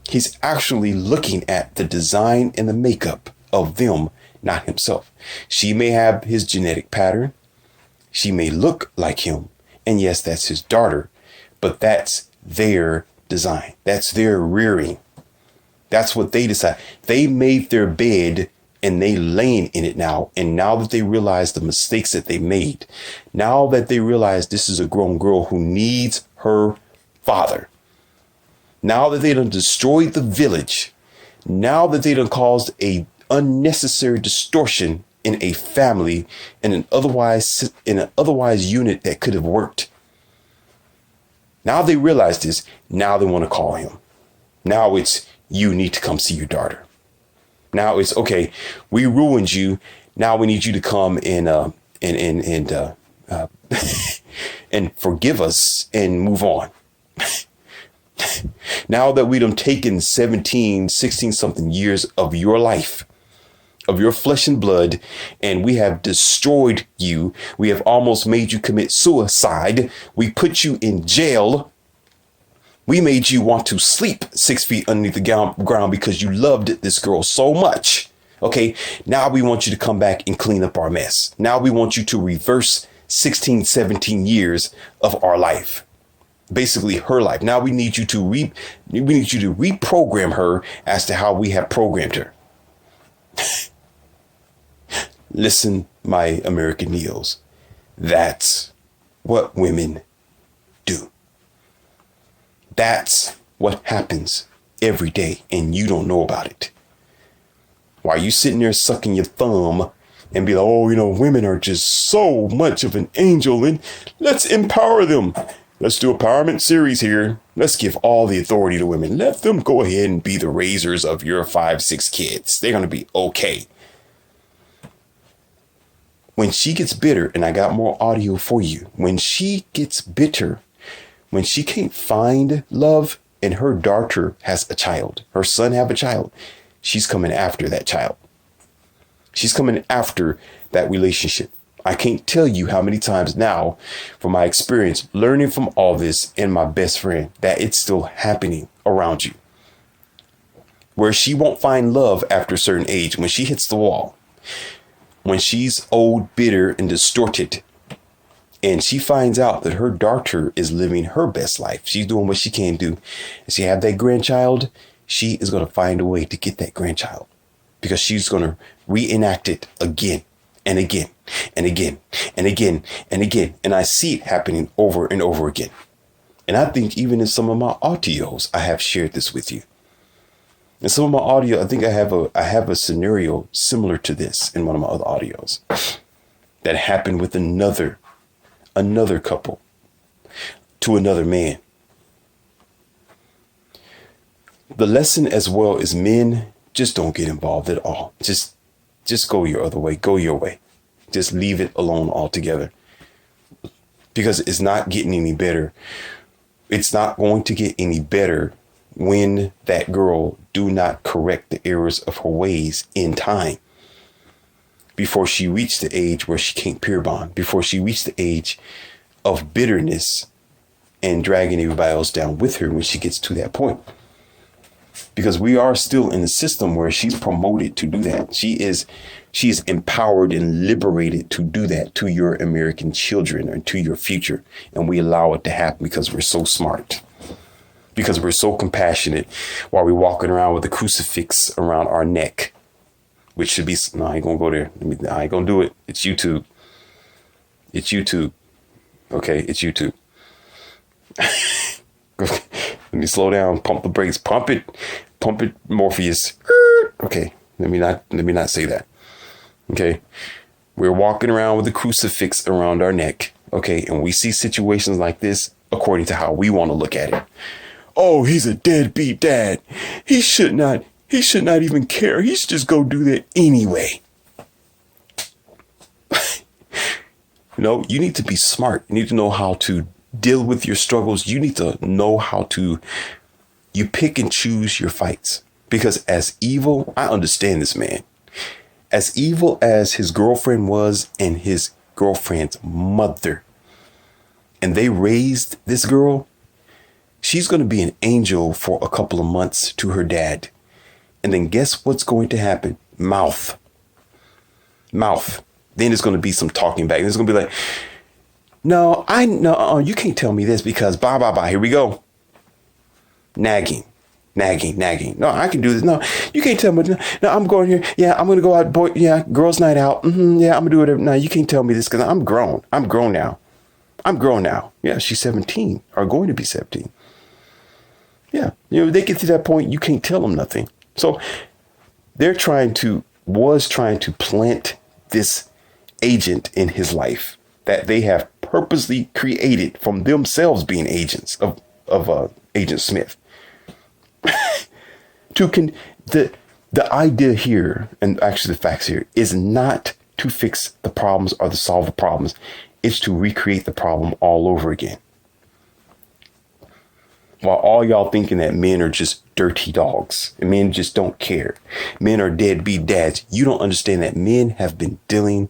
he's actually looking at the design and the makeup of them, not himself. She may have his genetic pattern. She may look like him. And yes, that's his daughter, but that's their design. That's their rearing. That's what they decide. They made their bed and they laying in it now. And now that they realize the mistakes that they made, now that they realize this is a grown girl who needs her father, now that they done destroyed the village, now that they done caused a unnecessary distortion in a family and an otherwise unit that could have worked. Now they realize this. Now they want to call him. Now it's, you need to come see your daughter. Now it's, okay, we ruined you. Now we need you to come and and forgive us and move on. Now that we done taken 17, 16 something years of your life, of your flesh and blood, and we have destroyed you. We have almost made you commit suicide. We put you in jail. We made you want to sleep 6 feet underneath the ground because you loved this girl so much. Okay, now we want you to come back and clean up our mess. Now we want you to reverse 16, 17 years of our life. Basically her life. Now we need you to reprogram her as to how we have programmed her. Listen, my American Neos, that's what women do. That's what happens every day, and you don't know about it. While you sitting there sucking your thumb and be like, oh, women are just so much of an angel, and let's empower them. Let's do a empowerment series here. Let's give all the authority to women. Let them go ahead and be the raisers of your 5, 6 kids. They're going to be okay. When she gets bitter, and I got more audio for you, when she gets bitter, when she can't find love and her daughter has a child, her son have a child, she's coming after that child. She's coming after that relationship. I can't tell you how many times now, from my experience, learning from all this and my best friend, that it's still happening around you. Where she won't find love after a certain age, when she hits the wall, when she's old, bitter, and distorted, and she finds out that her daughter is living her best life, she's doing what she can do, and she have that grandchild, she is going to find a way to get that grandchild, because she's going to reenact it again and again and again and again and again. And I see it happening over and over again. And I think even in some of my audios, I have shared this with you. And some of my audio, I think I have a scenario similar to this in one of my other audios that happened with another couple to another man. The lesson as well is men, just don't get involved at all. Just go your other way. Go your way. Just leave it alone altogether. Because it's not getting any better. It's not going to get any better when that girl do not correct the errors of her ways in time. Before she reached the age where she can't peer bond. Before she reached the age of bitterness and dragging everybody else down with her when she gets to that point. Because we are still in the system where she's promoted to do that. She is empowered and liberated to do that to your American children and to your future. And we allow it to happen because we're so smart. Because we're so compassionate while we're walking around with a crucifix around our neck. Which should be, no, I ain't gonna go there. I ain't gonna do it. It's YouTube. It's YouTube. Okay, it's YouTube. Let me slow down, pump the brakes, pump it, Morpheus. Okay, let me not say that. Okay, we're walking around with a crucifix around our neck. Okay, and we see situations like this according to how we want to look at it. Oh, he's a deadbeat dad. He should not even care. He should just go do that anyway. No, you need to be smart. You need to know how to deal with your struggles. You need to know how to, you pick and choose your fights. Because as evil, I understand this man. As evil as his girlfriend was and his girlfriend's mother, and they raised this girl, she's going to be an angel for a couple of months to her dad. And then guess what's going to happen? Mouth. Then there's going to be some talking back. There's going to be like, no, you can't tell me this because blah, blah, blah. Here we go. Nagging. No, I can do this. No, you can't tell me. No, I'm going here. Yeah, I'm going to go out. Boy, yeah, girls' night out. Yeah, I'm going to do whatever. No, you can't tell me this because I'm grown. I'm grown now. Yeah, she's 17 or going to be 17. Yeah, they get to that point. You can't tell them nothing. So they're was trying to plant this agent in his life that they have purposely created from themselves being agents of Agent Smith. The idea here, and actually the facts here, is not to fix the problems or to solve the problems. It's to recreate the problem all over again. While all y'all thinking that men are just dirty dogs and men just don't care. Men are deadbeat dads. You don't understand that men have been dealing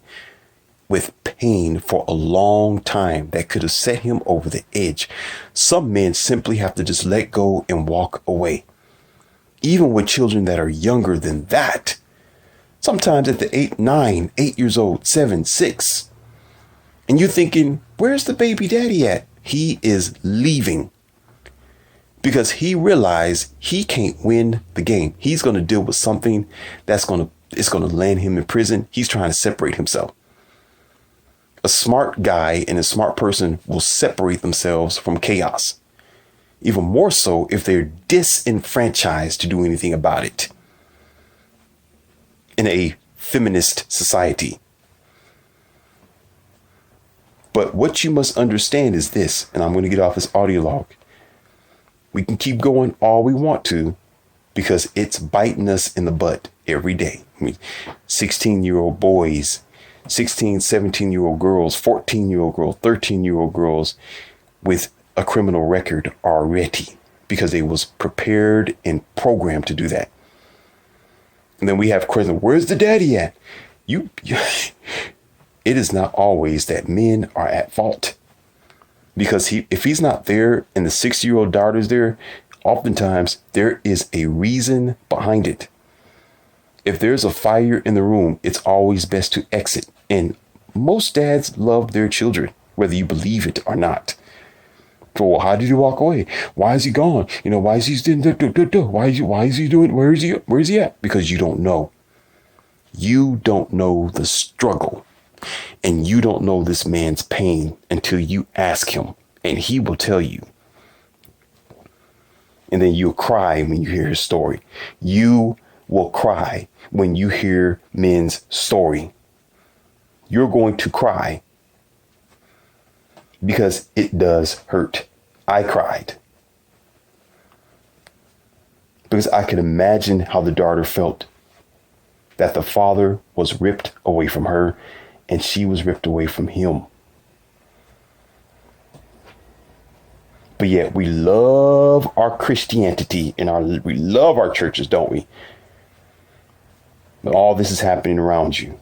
with pain for a long time that could have set him over the edge. Some men simply have to just let go and walk away. Even with children that are younger than that. Sometimes at the 8 years old, 7, 6. And you're thinking, where's the baby daddy at? He is leaving. Because he realized he can't win the game. He's going to deal with something it's going to land him in prison. He's trying to separate himself. A smart guy and a smart person will separate themselves from chaos. Even more so if they're disenfranchised to do anything about it. In a feminist society. But what you must understand is this, and I'm going to get off this audio log. We can keep going all we want to because it's biting us in the butt every day. 16-year-old boys, 16, 17-year-old girls, 14-year-old girls, 13-year-old girls with a criminal record already because they was prepared and programmed to do that. And then we have questions, where's the daddy at? It is not always that men are at fault. Because if he's not there and the 6-year-old daughter's there, oftentimes there is a reason behind it. If there's a fire in the room, it's always best to exit. And most dads love their children, whether you believe it or not. So, well, how did he walk away? Why is he gone? Why is he doing? Why is he doing? Where is he at? Because you don't know. You don't know the struggle. And you don't know this man's pain until you ask him, and he will tell you. And then you'll cry when you hear his story. You will cry when you hear men's story. You're going to cry because it does hurt. I cried because I could imagine how the daughter felt, that the father was ripped away from her and she was ripped away from him. But yet we love our Christianity and we love our churches, don't we? But all this is happening around you.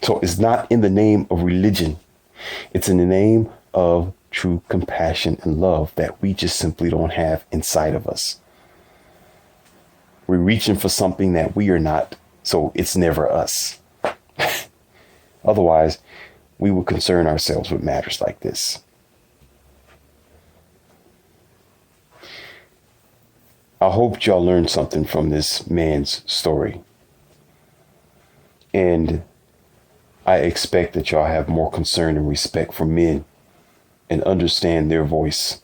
So it's not in the name of religion. It's in the name of true compassion and love that we just simply don't have inside of us. We're reaching for something that we are not, so it's never us. Otherwise, we would concern ourselves with matters like this. I hope y'all learned something from this man's story. And I expect that y'all have more concern and respect for men and understand their voice.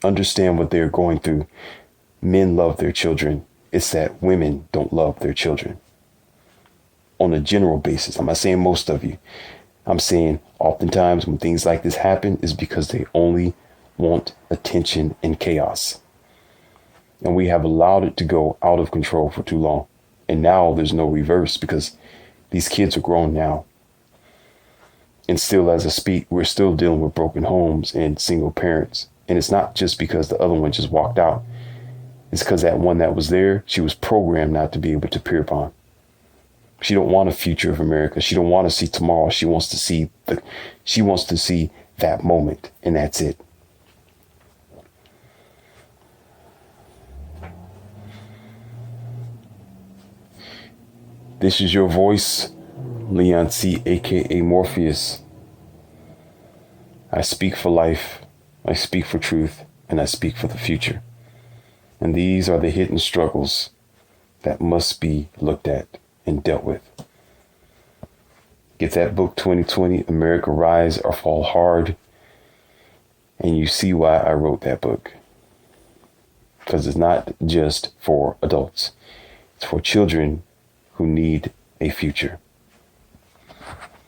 Understand what they're going through. Men love their children. It's that women don't love their children. On a general basis, I'm not saying most of you. I'm saying oftentimes when things like this happen is because they only want attention and chaos. And we have allowed it to go out of control for too long. And now there's no reverse because these kids are grown now. And still, as I speak, we're still dealing with broken homes and single parents. And it's not just because the other one just walked out. It's because that one that was there, she was programmed not to be able to peer upon. She don't want a future of America. She don't want to see tomorrow. She wants to see that moment, and that's it. This is your voice, Leon C., aka Morpheus. I speak for life, I speak for truth, and I speak for the future. And these are the hidden struggles that must be looked at and dealt with. Get that book 2020, America Rise or Fall Hard, and you see why I wrote that book. Because it's not just for adults. It's for children who need a future.